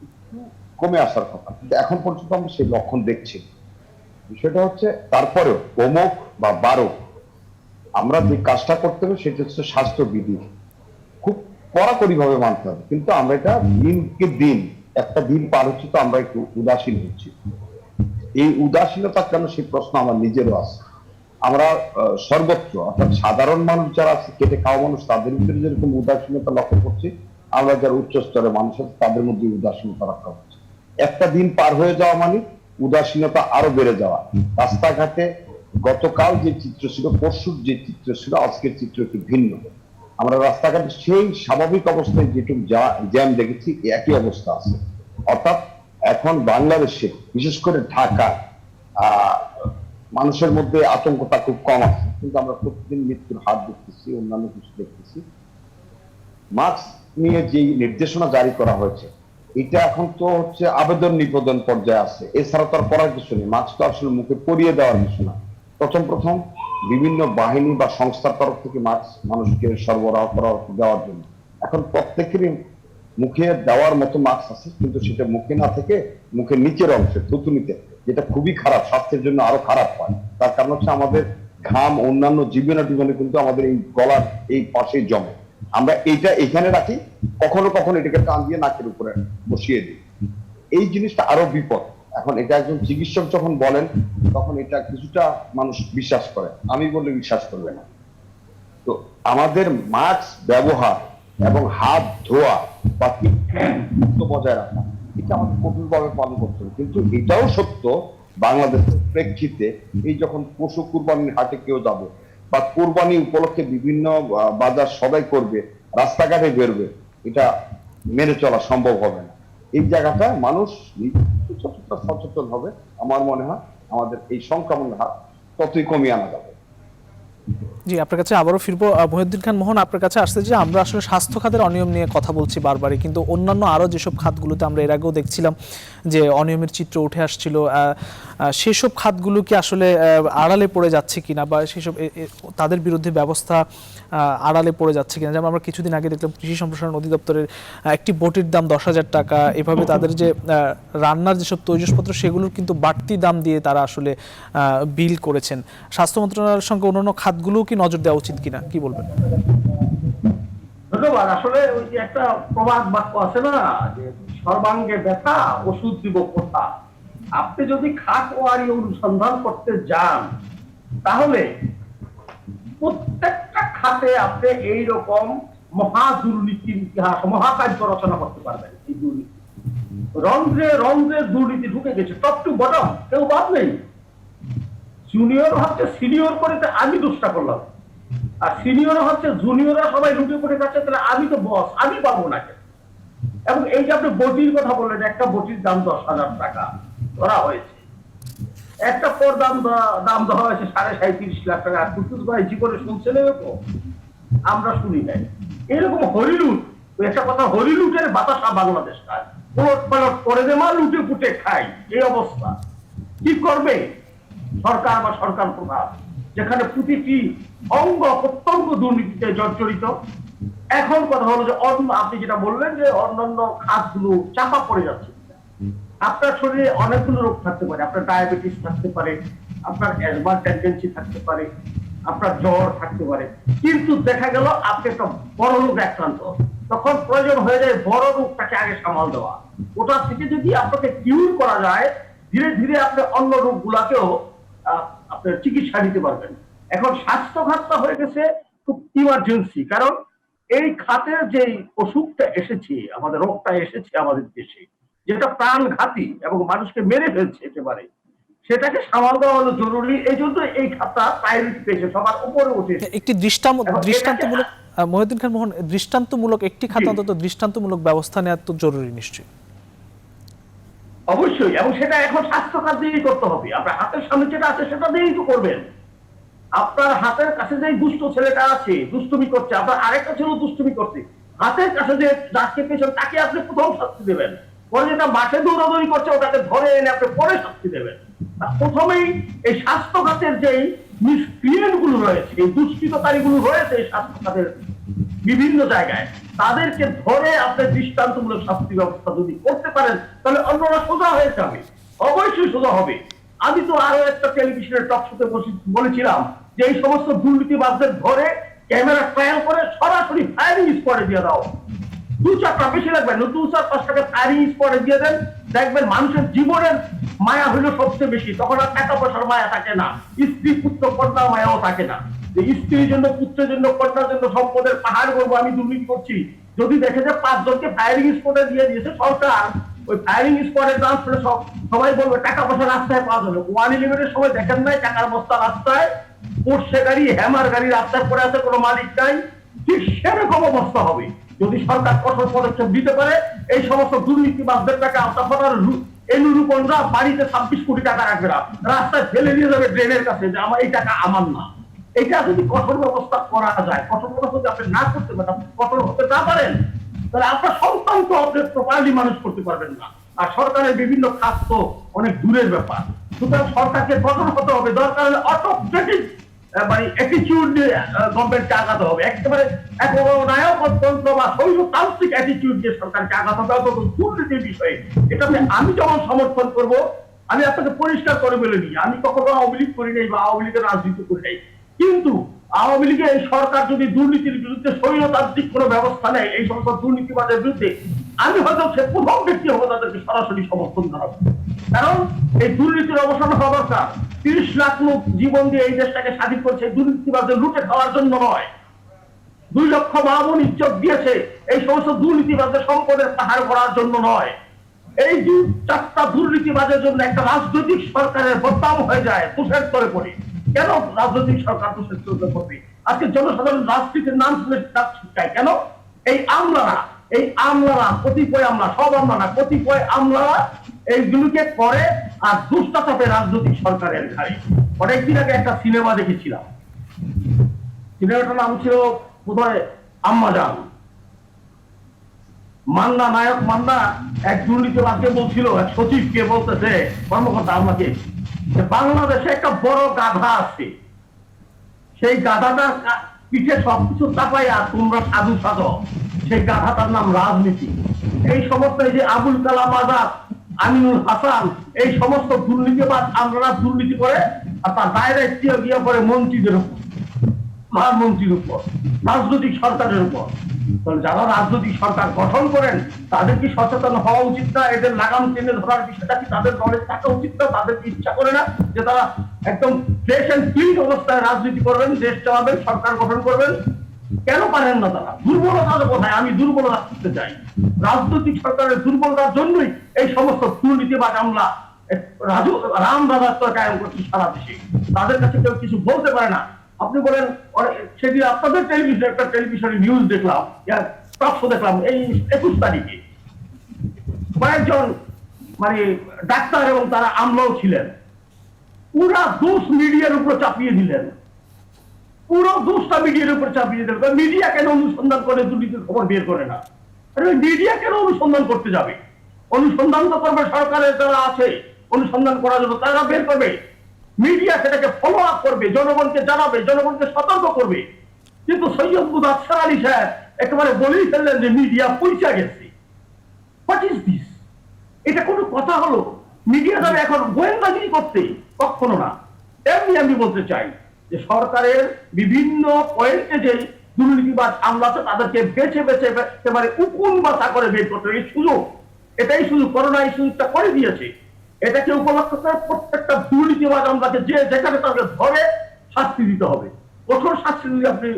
একটু কমে আসার কথা, কিন্তু এখন পর্যন্ত আমরা সেই লক্ষণ দেখছি। বিষয়টা হচ্ছে তারপরেও কমুক বা বাড়ুক, আমরা যে কাজটা করতে হবে সেটা হচ্ছে স্বাস্থ্যবিধি খুব কড়াকড়ি ভাবে মানতে হবে। কিন্তু আমরা এটা দিনকে দিন, একটা দিন পার হচ্ছে তো আমরা একটু উদাসীন হচ্ছি। এই উদাসীনতা কেন সেই প্রশ্ন আমার নিজেরও আছে। আমরা সর্বত্র অর্থাৎ সাধারণ মানুষ যারা আছে, খেটে খাওয়া মানুষ, তাদের ভিতরে যেরকম উদাসীনতা লক্ষ্য করছি, আমরা যারা উচ্চ স্তরের মানুষ আছে তাদের মধ্যে উদাসীনতা রক্ষা হচ্ছে। একটা দিন পার হয়ে যাওয়া মানে উদাসীনতা আরো বেড়ে যাওয়া। রাস্তাঘাটে গতকাল যে চিত্র ছিল, পরশুর যে চিত্র ছিল, আজকের চিত্র একটু ভিন্ন। আমরা রাস্তাঘাটে সেই স্বাভাবিক অবস্থায় যেটুকু জ্যাম দেখেছি একই অবস্থা আছে। অর্থাৎ এখন বাংলাদেশে বিশেষ করে ঢাকা মানুষের মধ্যে আতঙ্কটা খুব কম আছে, কিন্তু আমরা প্রতিদিন মৃত্যুর হার দেখতেছি, অন্যান্য কিছু দেখতেছি। মাস্ক নিয়ে যে নির্দেশনা জারি করা হয়েছে এটা এখন তো হচ্ছে আবেদন নিবেদন পর্যায়ে আছে, এছাড়া তো আর করার কিছু নেই। মাস্ক তো আসলে মুখে পরিয়ে দেওয়ার কিছু না। প্রথম বিভিন্ন বাহিনী বা সংস্থার তরফ থেকে মাস্ক মানুষকে সরবরাহ করা দেওয়ার জন্য এখন প্রত্যেকেরই মুখে দেওয়ার মতো মাস্ক আছে, কিন্তু সেটা মুখে না থেকে মুখের নিচের অংশে থুতুনিতে, যেটা খুবই খারাপ, স্বাস্থ্যের জন্য আরো খারাপ হয়। তার কারণ হচ্ছে আমাদের ঘাম অন্যান্য জীবনে কিন্তু আমাদের এই গলার এই পাশেই জমে। আমরা এইটা এখানে রাখি, কখনো কখনো এটাকে টান দিয়ে নাকের উপরে বসিয়ে দিই। এই জিনিসটা আরো বিপদ। এখন এটা একজন চিকিৎসক যখন বলেন তখন এটা কিছুটা মানুষ বিশ্বাস করে, আমি বললে বিশ্বাস করবে না। তো আমাদের মাস্ক ব্যবহার এবং হাত ধোয়া বা বজায় রাখা এটা আমাদের কঠোরভাবে পালন করতে হবে। কিন্তু এটাও সত্য, বাংলাদেশের প্রেক্ষিতে এই যখন পশু কুরবানির হাটে কেউ যাবে বা কুরবানি উপলক্ষে বিভিন্ন বাজার সবাই করবে, রাস্তাঘাটে বেরোবে, এটা মেনে চলা সম্ভব হবে না। এই জায়গাটা মানুষ যতটা সচেতন হবে, আমার মনে হয় আমাদের এই সংক্রমণের হার ততই কমিয়ে আনা যাবে। জি, আপনার কাছে আবারও ফিরবো। মহিউদ্দিন খান মোহন, আপনার কাছে আসছে যে আমরা আসলে স্বাস্থ্য খাতের অনিয়ম নিয়ে কথা বলছি বারবারই, কিন্তু অন্যান্য আরও যেসব খাতগুলোতে আমরা এর আগেও দেখছিলাম যে অনিয়মের চিত্র উঠে আসছিল, সেসব খাতগুলো কি আসলে আড়ালে পড়ে যাচ্ছে কিনা, বা সেসব তাদের বিরুদ্ধে ব্যবস্থা আড়ালে পড়ে যাচ্ছে কিনা? যেমন আমরা কিছুদিন আগে দেখলাম কৃষি সম্প্রসারণ অধিদপ্তরের একটি বটির দাম 10,000 টাকা, এভাবে তাদের যে রান্নার যেসব তৈজসপত্র সেগুলোর কিন্তু বাড়তি দাম দিয়ে তারা আসলে বিল করেছেন। স্বাস্থ্য মন্ত্রণালয়ের সঙ্গে অন্যান্য খাতগুলো কি নজর দেওয়া উচিত কিনা, কি বলবেন? ধন্যবাদ। আসলে ওই যে একটা প্রবাদ বাক্য আছে না, যে সর্বাঙ্গে ব্যথা ওষুধ দিব কোথা। আপনি যদি খাত ওয়ারি অনুসন্ধান করতে যান, তাহলে প্রত্যেকটা খাতে আপনি এইরকম মহা দুর্নীতির ইতিহাস, মহাকাব্য রচনা করতে পারবেন। এই দুর্নীতি রন্ধ্রে রন্ধ্রে দুর্নীতি ঢুকে গেছে, টপ টু বটম, কেউ বাদ নেই। জুনিয়র হচ্ছে সিনিয়র করে আমি দোষটা করলাম, আর সিনিয়র হচ্ছে জুনিয়ররা সবাই লুটে পড়ে যাচ্ছে, তাহলে আমি তো বস, আমি পাবো না কেন? এবং এই যে আপনি বটির কথা বললেন, একটা বটির দাম 10,000 টাকা ধরা হয়েছে, একটা পর দাম দেওয়া হয়েছে 37.5 লাখ টাকা। কুতুস ভাই জীবনে শুনছেন এরকম? আমরা শুনি নাই এরকম হরিলুট। একটা কথা, হরিলুটের বাতাসা বাংলাদেশটা, পলট পালট করে দে মা, লুটে পুটে খাই, এই অবস্থা। কি করবে সরকার বা সরকার প্রধান, যেখানে প্রতিটি অঙ্গ প্রত্যঙ্গ দুর্নীতিতে জর্জরিত? এখন কথা হলো যে আপনি যেটা বললেন যে অন্যান্য খাতগুলো চাপা পড়ে যাচ্ছে। আপনার শরীরে অনেকগুলো রোগ থাকতে পারে, আপনার ডায়াবেটিস থাকতে পারে, আপনার অ্যাজমার টেন্ডেন্সি থাকতে পারে, আপনার জ্বর থাকতে পারে, কিন্তু দেখা গেল আপনি একটা বড় রোগ আক্রান্ত, তখন প্রয়োজন হয়ে যায় বড় রোগটাকে আগে সামাল দেওয়া। ওটা থেকে যদি আপনাকে কিউর করা যায়, ধীরে ধীরে আপনি অন্য রোগগুলাকেও আপনার চিকিৎসা দিতে পারবেন। এখন স্বাস্থ্য খাতটা হয়ে গেছে খুব ইমার্জেন্সি, কারণ এই খাতের যে অসুখটা এসেছে, আমাদের রোগটা এসেছে আমাদের দেশে, যেটা প্রাণঘাতী এবং মানুষকে মেরে ফেলছে একেবারে, সেটাকে সামাল দেওয়া হলো জরুরি। এই জন্য এই খাতটা প্রায়োরিটি পেয়েছে, সবার উপরে উঠে। একটি দৃষ্টান্তমূলক, মহিউদ্দিন খান মোহন, দৃষ্টান্তমূলক একটি খাত অন্তত দৃষ্টান্তমূলক ব্যবস্থা নেওয়া তো জরুরি নিশ্চয়ই। অবশ্যই, এবং সেটা এখন স্বাস্থ্য খাত দিয়েই করতে হবে। আপনার হাতের সামনে যেটা আছে সেটা দিয়েই তো করবেন। আপনার হাতের কাছে যে দুষ্ট ছেলেটা আছে, দুষ্টুমি করছে, আপনার আরেকটা ছেলে দুষ্টুমি করছে, হাতের কাছে যে যাকে পেয়েছেন তাকে আপনি প্রথম শাস্তি দেবেন, পরে যেটা মাঠে দৌড়াদৌড়ি করছে ওটাকে ধরে এনে আপনি পরে শাস্তি দেবেন। প্রথমেই এই স্বাস্থ্য খাতের যে মিসক্রিয়েন্ট গুলো রয়েছে, এই দুষ্কৃতকারী গুলো রয়েছে এই স্বাস্থ্য খাতের বিভিন্ন জায়গায়, তাদেরকে ধরে আপনি দৃষ্টান্তমূলক শাস্তি ব্যবস্থা যদি করতে পারেন, তাহলে অন্যরা সোজা হয়ে যাবে, অবশ্যই সোজা হবে। আমি তো আরো একটা টেলিভিশনের টক শোতে বলেছিলাম যে এই সমস্ত দুর্নীতিবাজদের ধরে ক্যামেরা ট্রায়াল করে সরাসরি ফায়ারিং স্পটে দিয়ে দাও। 2-4টা বেশি লাগবে না, 2-4-5 টাকা ফায়ারিং স্পটে দিয়ে দেন, দেখবেন মানুষের জীবনের মায়া হইল সবচেয়ে বেশি, তখন আর টাকা পয়সার মায়া থাকে না, স্ত্রী পুত্র কন্যার মায়াও থাকে না, যে স্ত্রীর জন্য, পুত্রের জন্য, কন্যার জন্য সম্পদের পাহাড় করবো, আমি দুর্নীতি করছি। যদি দেখে যে 5 জনকে ফায়ারিং স্পটে দিয়ে দিয়েছে সরকার, ওই ফায়ারিং স্পটের দাম শুনে সবাই বলবে টাকা পয়সা রাস্তায় পাওয়া যাবে। 111-এর সময় দেখেন নাই টাকার বস্তা রাস্তায়, পোর্শে গাড়ি, হ্যামার গাড়ি রাস্তায় পড়ে আছে, কোনো মালিক নাই। ঠিক সেরকম অবস্থা হবে যদি সরকার কঠোর পদক্ষেপ দিতে পারে। এই সমস্ত দুর্নীতিবাজদের টাকা তখন আর এনুরূপনরা বাড়িতে 26 কোটি টাকা রাখবে না, রাস্তায় ফেলে দিয়ে যাবে ড্রেনের কাছে, যে আমার এই টাকা আমার না। এটা যদি কঠোর ব্যবস্থা করা যায়, কঠোর ব্যবস্থা যদি আপনি না করতে পারেন, আপনি কঠোর হতে না পারেন, তাহলে আপনার সন্তান তো আপনি প্রপারলি মানুষ করতে পারবেন না। আর সরকারের বিভিন্ন খাত তো অনেক দূরের ব্যাপার। সুতরাং সরকারকে কঠোর হতে হবে, দরকার হলে অটোক্রেটিক মানে অ্যাটিটিউড নিয়ে গভর্নমেন্টকে আগাতে হবে, একেবারে একনায়কতন্ত্র বা স্বৈরতান্ত্রিক অ্যাটিটিউড দিয়ে সরকারকে আগাতে হবে অন্তত দুর্নীতির বিষয়ে। এটাতে আমি যেমন সমর্থন করব, আমি আপনাকে পরিষ্কার করে বলে নিই, আমি কখনো আওয়ামী লীগ করি নাই বা আওয়ামী লীগের রাজনীতি করি নাই, কিন্তু আওয়ামী লীগের এই সরকার যদি দুর্নীতির বিরুদ্ধে স্বৈরতান্ত্রিক কোনো ব্যবস্থা নেয়, এই সমস্ত দুর্নীতিবাদের বিরুদ্ধে, আমি হয়তো সে প্রথম ব্যক্তি হবো তাদেরকে সরাসরি সমর্থন জানাবো। কারণ এই দুর্নীতির অবসান হওয়া দরকার। 30 লাখ লোক জীবন দিয়ে এই দেশটাকে স্বাধীন করছে দুর্নীতিবাদের লুটে খাওয়ার জন্য নয়। 2 লক্ষ মা-বোন ইজ্জত দিয়েছে এই সমস্ত দুর্নীতিবাদের সম্পদের পাহাড় করার জন্য নয়। এই 4টা দুর্নীতিবাদের জন্য একটা রাজনৈতিক সরকারের বদনাম হয়ে যায়, তুষের তরে পড়ে। কেন রাজনৈতিক সরকার তুষের তরে পড়বে? আজকে জনসাধারণ রাজনীতির নাম শুনে শিক্ষায় কেন? এই আমলারা কতিপয় আমলা, সব আমলা না, কতিপয় আমলারা এইগুলোকে করে আর দুষ্টা চাপে রাজনৈতিক সরকারের ঘাড়ে। অনেকদিন আগে একটা সিনেমা দেখেছিলাম, সিনেমাটার নাম ছিল বোধহয় আম্মাজান। মান্না, নায়ক মান্না এক দুর্নীতিবাদকে বলছিল, এক সচিবকে বলতেছে, কর্মকর্তা আমাকে, যে বাংলাদেশে একটা বড় গাধা আছে, সেই গাধাটার পিঠে সবকিছু চাপাইয়া তোমরা সাধু সাধো, সেই গাধাটার নাম রাজনীতি। এই সমস্ত এই যে আবুল কালাম আজাদ, আমিনুল হাসান, এই সমস্ত দুর্নীতিবাদ আমরা দুর্নীতি করে আর তার ডাইরেক্ট গিয়ে পড়ে মন্ত্রীদের উপর, প্রধানমন্ত্রীর উপর, রাজনৈতিক সরকারের উপর। তাহলে যারা রাজনৈতিক সরকার গঠন করেন তাদের কি সচেতন হওয়া উচিত না? এদের লাগাম টেনে ধরার বিষয়টা কি তাদের দলে থাকা উচিত না? তাদের কি ইচ্ছা করে না যে তারা একদম ফ্রেশ এন্ড ক্লিন অবস্থায় রাজনীতি করবেন, দেশ চালাবেন, সরকার গঠন করবেন? কেন পারেন না তারা? দুর্বলতার কোথায়? আমি দুর্বলতা করতে চাই। রাজনৈতিক সরকারের দুর্বলতার জন্যই এই সমস্ত দুর্নীতিবাজ আমলা রাম রাজত্ব কায়েম করছে সারা দেশে। তাদের কাছে কেউ কিছু বলতে পারে না। আপনি বলেন, সেদিন আপনাদের একটা টেলিভিশনে নিউজ দেখলাম, তথ্য দেখলাম, এই 21 তারিখে কয়েকজন মানে ডাক্তার এবং তারা আমলাও ছিলেন, পুরা দোষ মিডিয়ার উপর চাপিয়ে দিলেন, পুরো দোষটা মিডিয়ার উপর চাপিয়ে দিলেন। মিডিয়া কেন অনুসন্ধান করে দুর্নীতির খবর বের করে না? মিডিয়া কেন অনুসন্ধান করতে যাবে? অনুসন্ধান তো করবে সরকারের যারা আছে, অনুসন্ধান করার জন্য তারা বের করবে, মিডিয়া সেটাকে ফলো আপ করবে, জনগণকে জানাবে, জনগণকে সতর্ক করবে। কিন্তু সৈয়দ মুদাচ্ছর আলী সাহেব একেবারে বলেই ফেললেন যে মিডিয়া পয়সা গেছে। What is this? এটা কোনো কথা হলো? মিডিয়া যাবে এখন গোয়েন্দাগিরি করতে? কখনো না। এমনি আমি বলতে চাই যে সরকারের বিভিন্ন পয়েন্টে যে দুর্নীতিবাজ আমলা আছে তাদেরকে বেছে বেছে একেবারে উকুন বাছা করে বের করতে এই সুযোগ, এটাই সুযোগ, করোনা এই সুযোগটা করে দিয়েছে। এটাকে উপলক্ষ করে প্রত্যেকটা দুর্নীতিবাজ আমলাকে যে যেখানে তাকে ধরে শাস্তি দিতে হবে। কঠোর শাস্তি যদি আপনি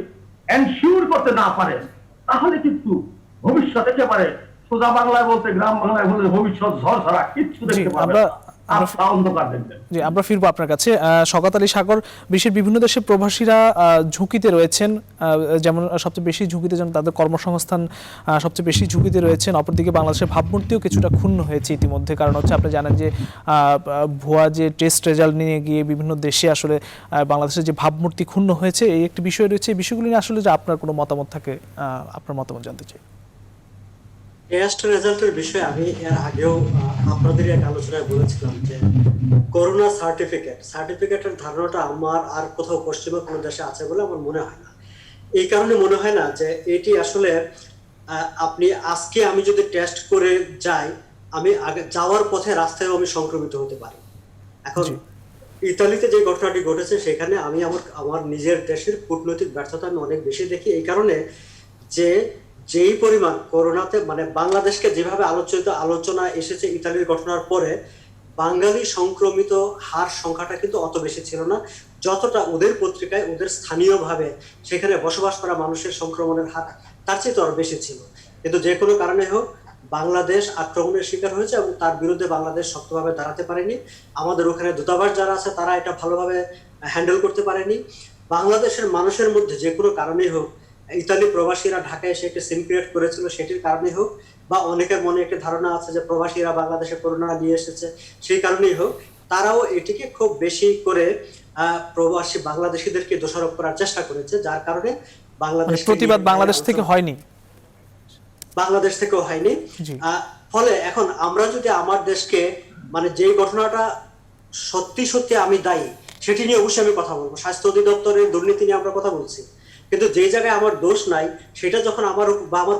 এনশিওর করতে না পারেন তাহলে কিন্তু ভবিষ্যৎ একেবারে সোজা বাংলায় বলতে, গ্রাম বাংলায় বলতে ভবিষ্যৎ ঝড় ছাড়া কিচ্ছু দেখতে পাবেন না। জি, আমরা ফিরবো আপনার কাছে। শওকত আলী সাগর, বিশ্বের বিভিন্ন দেশে প্রবাসীরা ঝুঁকিতে রয়েছেন, যেমন সবচেয়ে বেশি ঝুঁকিতে যেন তাদের কর্মসংস্থান সবচেয়ে বেশি ঝুঁকিতে রয়েছেন। অপরদিকে বাংলাদেশের ভাবমূর্তিও কিছুটা ক্ষুণ্ণ হয়েছে ইতিমধ্যে। কারণ হচ্ছে আপনি জানেন যে ভুয়া যে টেস্ট রেজাল্ট নিয়ে গিয়ে বিভিন্ন দেশে আসলে বাংলাদেশের যে ভাবমূর্তি ক্ষুণ্ণ হয়েছে, এই একটি বিষয় রয়েছে। এই বিষয়গুলি নিয়ে আসলে যে আপনার কোনো মতামত থাকে, আপনার মতামত জানতে চাই। টেস্ট রেজাল্টের বিষয়ে আমি এর আগেও আপনাদের এক আলোচনায় বলেছিলাম যে করোনা সার্টিফিকেটের ধারণাটা আমার আর কোথাও পশ্চিমা কোনো দেশে আছে বলে আমার মনে হয় না। এই কারণে মনে হয় না যে এটি আসলে আপনি আজকে আমি যদি টেস্ট করে যাই, আমি আগে যাওয়ার পথে রাস্তায়ও আমি সংক্রমিত হতে পারি। এখন ইতালিতে যে ঘটনাটি ঘটেছে সেখানে আমি আমার নিজের দেশের কূটনৈতিক ব্যর্থতা আমি অনেক বেশি দেখি, এই কারণে যে যেই পরিমাণ করোনাতে মানে বাংলাদেশকে যেভাবে আলোচনা এসেছে ইতালির ঘটনার পরে, বাঙালি সংক্রমিত হার সংখ্যাটা কিন্তু অত বেশি ছিল না যতটা ওদের পত্রিকায় ওদের স্থানীয়ভাবে সেখানে বসবাস করা মানুষের সংক্রমণের হার তার চেয়ে তো আরো বেশি ছিল। কিন্তু যে কোনো কারণে হোক বাংলাদেশ আক্রমণের শিকার হয়েছে এবং তার বিরুদ্ধে বাংলাদেশ শক্তভাবে দাঁড়াতে পারেনি। আমাদের ওখানে দূতাবাস যারা আছে তারা এটা ভালোভাবে হ্যান্ডেল করতে পারেনি। বাংলাদেশের মানুষের মধ্যে যে কোনো কারণেই হোক, ইতালি প্রবাসীরা ঢাকায় এসে একটা সিন ক্রিয়েট করেছিল সেটির কারণে হোক, বা অনেকের মনে একটা ধারণা আছে যে প্রবাসীরা বাংলাদেশে করোনা নিয়ে এসেছে সেই কারণেই হোক, তারাও এটিকে খুব বেশি করে প্রবাসী বাংলাদেশিদেরকে দোষারোপ করার চেষ্টা করেছে, যার কারণে বাংলাদেশ প্রতিবাদ বাংলাদেশ থেকেও হয়নি। ফলে এখন আমরা যদি আমার দেশকে মানে যেই ঘটনাটা সত্যি সত্যি আমি দায়ী সেটি নিয়ে অবশ্যই আমি কথা বলবো। স্বাস্থ্য অধিদপ্তরের দুর্নীতি নিয়ে আমরা কথা বলছি, কিন্তু যে জায়গায় আমার দোষ নাই সেটা যখন আমার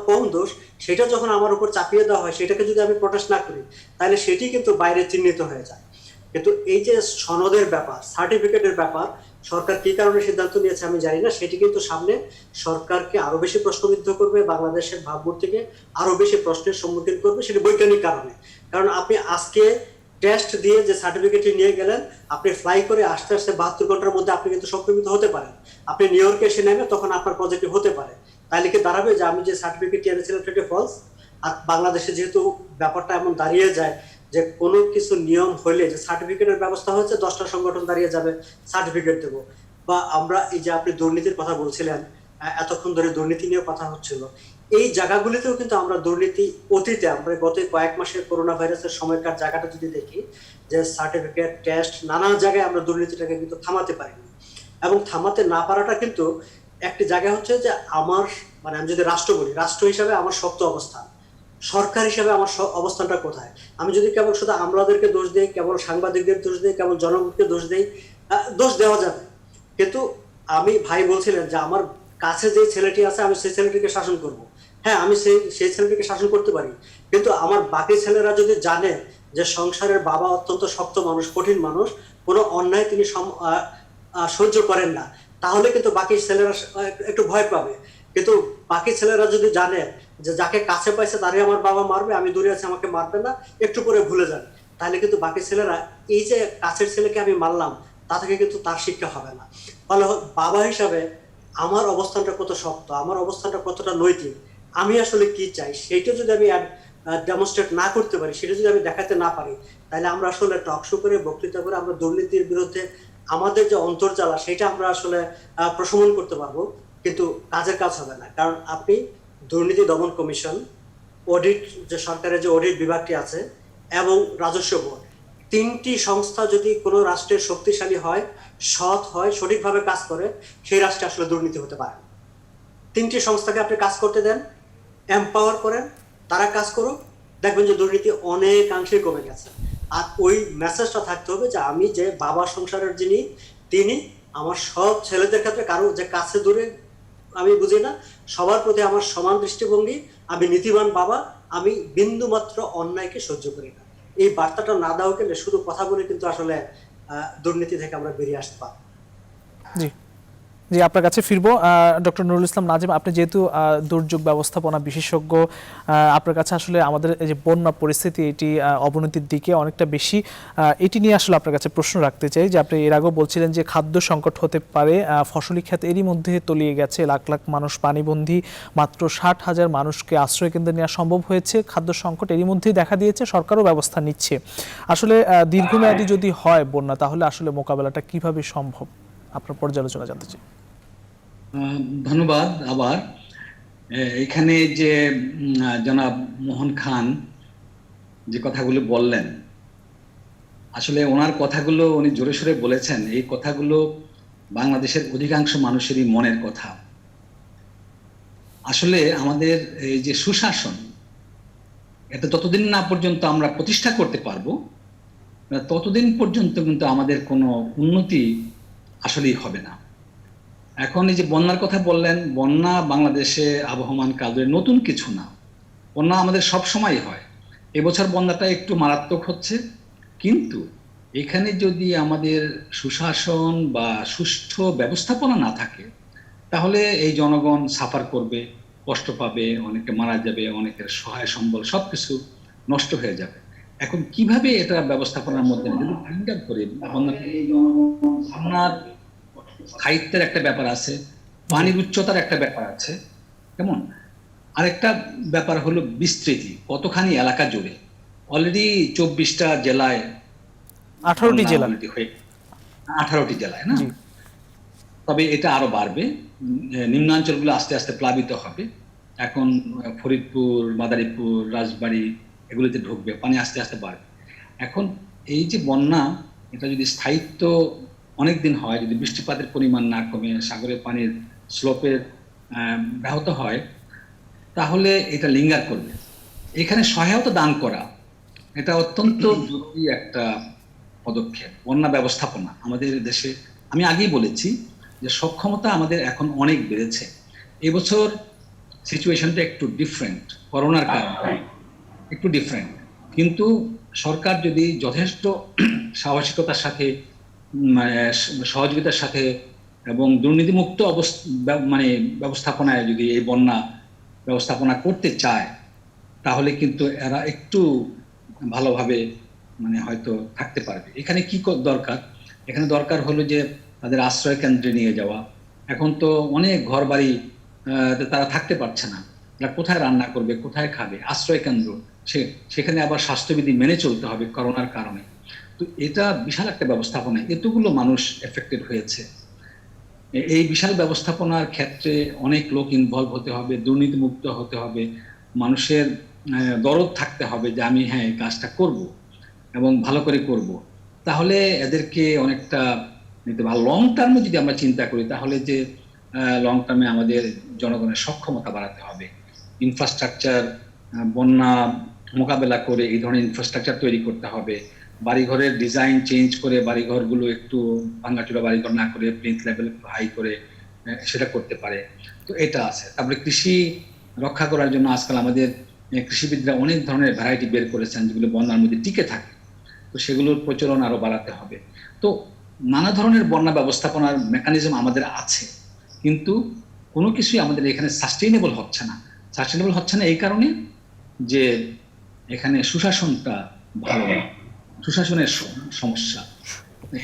কম দোষ সেটা যখন আমার উপর চাপিয়ে দেওয়া হয়, সেটাকে যদি আমি প্রোটেস্ট না করি তাহলে সেটি কিন্তু বাইরে চিহ্নিত হয়ে যায়। কিন্তু এই যে সনদের ব্যাপার, সার্টিফিকেটের ব্যাপার, সরকার কি কারণে সিদ্ধান্ত নিয়েছে আমি জানি না, সেটি কিন্তু সামনে সরকারকে আরো বেশি প্রশ্নবিদ্ধ করবে, বাংলাদেশের ভাবমূর্তিকে আরো বেশি প্রশ্নের সম্মুখীন করবে, সেটি বৈজ্ঞানিক কারণে। কারণ আপনি আজকে টেস্ট দিয়ে যে সার্টিফিকেটটি নিয়ে গেলেন, আপনি ফ্লাই করে আস্তে আস্তে 72 ঘন্টার মধ্যে আপনি কিন্তু সংক্রমিত হতে পারেন। আপনি নিউ ইয়র্কে এসে নেমে তখন আপনার পজিটিভ হতে পারে, তাহলে কি দাঁড়াবে যে আমি যে সার্টিফিকেটটি এনেছিলাম সেটি ফলস? আর বাংলাদেশে যেহেতু ব্যাপারটা এমন দাঁড়িয়ে যায় যে কোনো কিছু নিয়ম হলে যে সার্টিফিকেটের ব্যবস্থা হচ্ছে 10টা সংগঠন দাঁড়িয়ে যাবে সার্টিফিকেট দেবো, বা আমরা এই যে আপনি দুর্নীতির কথা বলছিলেন, এতক্ষণ ধরে দুর্নীতি নিয়ে কথা হচ্ছিল, এই জায়গাগুলিতেও কিন্তু আমরা দুর্নীতি অতীতে আমরা গত কয়েক মাসের করোনা ভাইরাসের সময়কার জায়গাটা যদি দেখি, যে সার্টিফিকেট টেস্ট নানা জায়গায় আমরা দুর্নীতিটাকে কিন্তু থামাতে পারিনি, এবং থামাতে না পারাটা কিন্তু একটি জায়গা হচ্ছে যে আমার মানে আমি যদি রাষ্ট্র বলি, রাষ্ট্র হিসাবে আমার শক্ত অবস্থান, সরকার হিসাবে আমার অবস্থানটা কোথায়। আমি যদি কেবল শুধু আমলাদেরকে দোষ দেই, কেবল সাংবাদিকদের দোষ দেই, কেবল জনগণকে দোষ দেই, দোষ দেওয়া যাবে, কিন্তু আমি ভাই বলছিলেন যে আমার কাছে যে ছেলেটি আছে আমি সেই ছেলেটিকে শাসন করব। হ্যাঁ, আমি সেই ছেলেটিকে শাসন করতে পারি, কিন্তু আমার বাকি ছেলেরা যদি জানে যে সংসারের বাবা অত্যন্ত শক্ত মানুষ, কঠিন মানুষ, কোনো অন্যায় তিনি সহ্য করেন না, তাহলে কিন্তু বাকি ছেলেরা একটু ভয় পাবে। কিন্তু বাকি ছেলেরা যদি জানে যে যাকে কাছে পাইছে তারই আমার বাবা মারবে, আমি দূরে আছি আমাকে মারবে না, একটু করে ভুলে যান, তাহলে কিন্তু বাকি ছেলেরা এই যে কাছের ছেলেকে আমি মারলাম তা থেকে কিন্তু তার শিক্ষা হবে না। ফলে বাবা হিসাবে আমার অবস্থানটা কত শক্ত, আমার অবস্থানটা কতটা নৈতিক, আমি আসলে কি চাই সেইটা যদি আমি ডেমনস্ট্রেট না করতে পারি, সেটা যদি আমি দেখাতে না পারি, তাহলে আমরা আসলে টক শো করে বক্তৃতা করে আমরা দুর্নীতির বিরুদ্ধে আমাদের যে অন্তর্জালা সেটা আমরা আসলে প্রশমন করতে পারবো, কিন্তু কাজের কাজ হবে না। কারণ আপনি দুর্নীতি দমন কমিশন, অডিট, যে সরকারের যে অডিট বিভাগটি আছে, এবং রাজস্ব বোর্ড, তিনটি সংস্থা যদি কোনো রাষ্ট্রের শক্তিশালী হয়, সৎ হয়, সঠিকভাবে কাজ করে, সেই রাষ্ট্রে আসলে দুর্নীতি হতে পারে। তিনটি সংস্থাকে আপনি কাজ করতে দেন, এম্পাওয়ার করেন, তারা কাজ করুক, দেখবেন যে দুর্নীতি অনেকাংশে কমে গেছে। আর ওই মেসেজটা থাকতে হবে যে আমি যে বাবা সংসারের যিনি, তিনি আমার সব ছেলেদের ক্ষেত্রে কারো যে কাছে দূরে আমি বুঝি না, সবার প্রতি আমার সমান দৃষ্টিভঙ্গি, আমি নীতিবান বাবা, আমি বিন্দু মাত্র অন্যায়কে সহ্য করি না। এই বার্তাটা না দেওয়া গেলে শুধু কথা বলে কিন্তু আসলে দুর্নীতি থেকে আমরা বেরিয়ে আসতে পারবো। জি জি, আপনার কাছে ফিরবো। ডক্টর নুরুল ইসলাম নাজিম, আপনি যেহেতু দুর্যোগ ব্যবস্থাপনা বিশেষজ্ঞ, আপনার কাছে আসলে আমাদের এই যে বন্যা পরিস্থিতি, এটি অবনতির দিকে অনেকটা বেশি, এটি নিয়ে আসলে আপনার কাছে প্রশ্ন রাখতে চাই যে আপনি এর আগেও বলছিলেন যে খাদ্য সংকট হতে পারে, ফসলি খাত এরই মধ্যে তলিয়ে গেছে, লাখ লাখ মানুষ পানিবন্দী, মাত্র 60,000 মানুষকে আশ্রয় কেন্দ্রে নেওয়া সম্ভব হয়েছে, খাদ্য সংকট এরই মধ্যেই দেখা দিয়েছে, সরকারও ব্যবস্থা নিচ্ছে। আসলে দীর্ঘমেয়াদী যদি হয় বন্যা, তাহলে আসলে মোকাবেলাটা কিভাবে সম্ভব, আপনার পর্যালোচনা জানতে চাই। ধন্যবাদ। আবার এখানে যে জনাব মোহন খান যে কথাগুলো বললেন, আসলে ওনার কথাগুলো উনি জোরে সোরে বলেছেন, এই কথাগুলো বাংলাদেশের অধিকাংশ মানুষেরই মনের কথা। আসলে আমাদের এই যে সুশাসন, এটা ততদিন না পর্যন্ত আমরা প্রতিষ্ঠা করতে পারবো, ততদিন পর্যন্ত কিন্তু আমাদের কোনো উন্নতি আসলেই হবে না। এখন এই যে বন্যার কথা বললেন, বন্যা বাংলাদেশে আবহমান কাল ধরে নতুন কিছু না, বন্যা আমাদের সব সময় হয়। এবছর বন্যাটা একটু মারাত্মক হচ্ছে, কিন্তু এখানে যদি আমাদের সুশাসন বা সুষ্ঠু ব্যবস্থাপনা না থাকে, তাহলে এই জনগণ সাফার করবে, কষ্ট পাবে, অনেকে মারা যাবে, অনেকের সহায় সম্বল সবকিছু নষ্ট হয়ে যাবে। এখন কিভাবে এটা ব্যবস্থাপনার মধ্যে যদি চিন্তা করি, বন্যার সাহিত্যের একটা ব্যাপার আছে, পানির উচ্চতার একটা ব্যাপার আছে, কেমন আরেকটা ব্যাপার হলো বিস্তৃতি, কতখানি এলাকা জুড়ে। অলরেডি 24টা জেলায়, 18টি জেলায় না, তবে এটা আরো বাড়বে, নিম্নাঞ্চলগুলো আস্তে আস্তে প্লাবিত হবে। এখন ফরিদপুর, মাদারীপুর, রাজবাড়ী এগুলোতে ঢুকবে, পানি আস্তে আস্তে বাড়বে। এখন এই যে বন্যা, এটা যদি স্থায়িত্ব অনেকদিন হয়, যদি বৃষ্টিপাতের পরিমাণ না কমে, সাগরের পানির স্লোপের ব্যাহত হয়, তাহলে এটা লিঙ্গার করবে। এখানে সহায়তা দান করা এটা অত্যন্ত জরুরি একটা পদক্ষেপ। বন্যা ব্যবস্থাপনা আমাদের দেশে, আমি আগেই বলেছি যে সক্ষমতা আমাদের এখন অনেক বেড়েছে। এবছর সিচুয়েশনটা একটু ডিফারেন্ট, করোনার কারণে একটু ডিফারেন্ট, কিন্তু সরকার যদি যথেষ্ট সাহসিকতার সাথে, সহযোগিতার সাথে এবং দুর্নীতিমুক্ত ব্যবস্থাপনায় যদি এই বন্যা ব্যবস্থাপনা করতে চায়, তাহলে কিন্তু এরা একটু ভালোভাবে হয়তো থাকতে পারবে। এখানে কি দরকার? এখানে দরকার হলো যে তাদের আশ্রয় কেন্দ্রে নিয়ে যাওয়া। এখন তো অনেক ঘর বাড়ি তারা থাকতে পারছে না, তারা কোথায় রান্না করবে, কোথায় খাবে? আশ্রয় কেন্দ্র, সেখানে আবার স্বাস্থ্যবিধি মেনে চলতে হবে করোনার কারণে। তো এটা বিশাল একটা ব্যবস্থাপনা, এতগুলো মানুষ এফেক্টেড হয়েছে। এই বিশাল ব্যবস্থাপনার ক্ষেত্রে অনেক লোক ইনভলভ হতে হবে, দুর্নীতিমুক্ত হতে হবে, মানুষের দরদ থাকতে হবে যে আমি হ্যাঁ এই কাজটা করব এবং ভালো করে করব। তাহলে এদেরকে অনেকটা নিতে ভালো। লং টার্মে যদি আমরা চিন্তা করি, তাহলে যে লং টার্মে আমাদের জনগণের সক্ষমতা বাড়াতে হবে। ইনফ্রাস্ট্রাকচার, বন্যা মোকাবেলা করে এই ধরনের ইনফ্রাস্ট্রাকচার তৈরি করতে হবে। বাড়িঘরের ডিজাইন চেঞ্জ করে বাড়িঘরগুলো একটু ভাঙাচোরা বাড়িঘর না করে প্লিন্থ লেভেল হাই করে সেটা করতে পারে। তো এটা আছে। তারপরে কৃষি রক্ষা করার জন্য আজকাল আমাদের কৃষিবিদরা অনেক ধরনের ভ্যারাইটি বের করেছেন যেগুলো বন্যার মধ্যে টিকে থাকে। তো সেগুলোর প্রচলন আরো বাড়াতে হবে। তো নানা ধরনের বন্যা ব্যবস্থাপনার মেকানিজম আমাদের আছে, কিন্তু কোনো কিছুই আমাদের এখানে সাস্টেইনেবল হচ্ছে না। সাস্টেইনেবল হচ্ছে না এই কারণে যে এখানে সুশাসনটা ভালো না, সুশাসনের সমস্যা।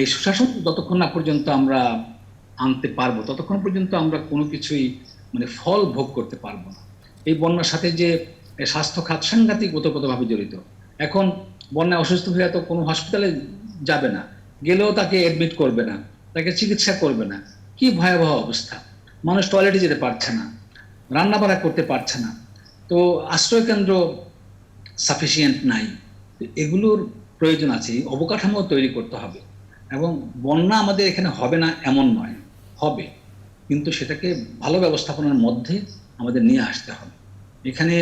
এই সুশাসন যতক্ষণ না পর্যন্ত আমরা আনতে পারবো ততক্ষণ পর্যন্ত আমরা কোনো কিছুই মানে ফল ভোগ করতে পারবো না। এই বন্যার সাথে যে স্বাস্থ্য খাত সাংঘাতিক ওতপ্রোতভাবে জড়িত। এখন বন্যায় অসুস্থ হয়ে তো কোনো হসপিটালে যাবে না, গেলেও তাকে অ্যাডমিট করবে না, তাকে চিকিৎসা করবে না। কি ভয়াবহ অবস্থা! মানুষ টয়লেটে যেতে পারছে না, রান্না বাড়া করতে পারছে না, তো আশ্রয় কেন্দ্র সাফিসিয়েন্ট নাই। এগুলোর প্রয়োজন আছে, অবকাঠামো তৈরি করতে হবে। এবং বন্যা আমাদের এখানে হবে না এমন নয়, হবে, কিন্তু সেটাকে ভালো ব্যবস্থাপনার মধ্যে আমাদের নিয়ে আসতে হবে। এখানে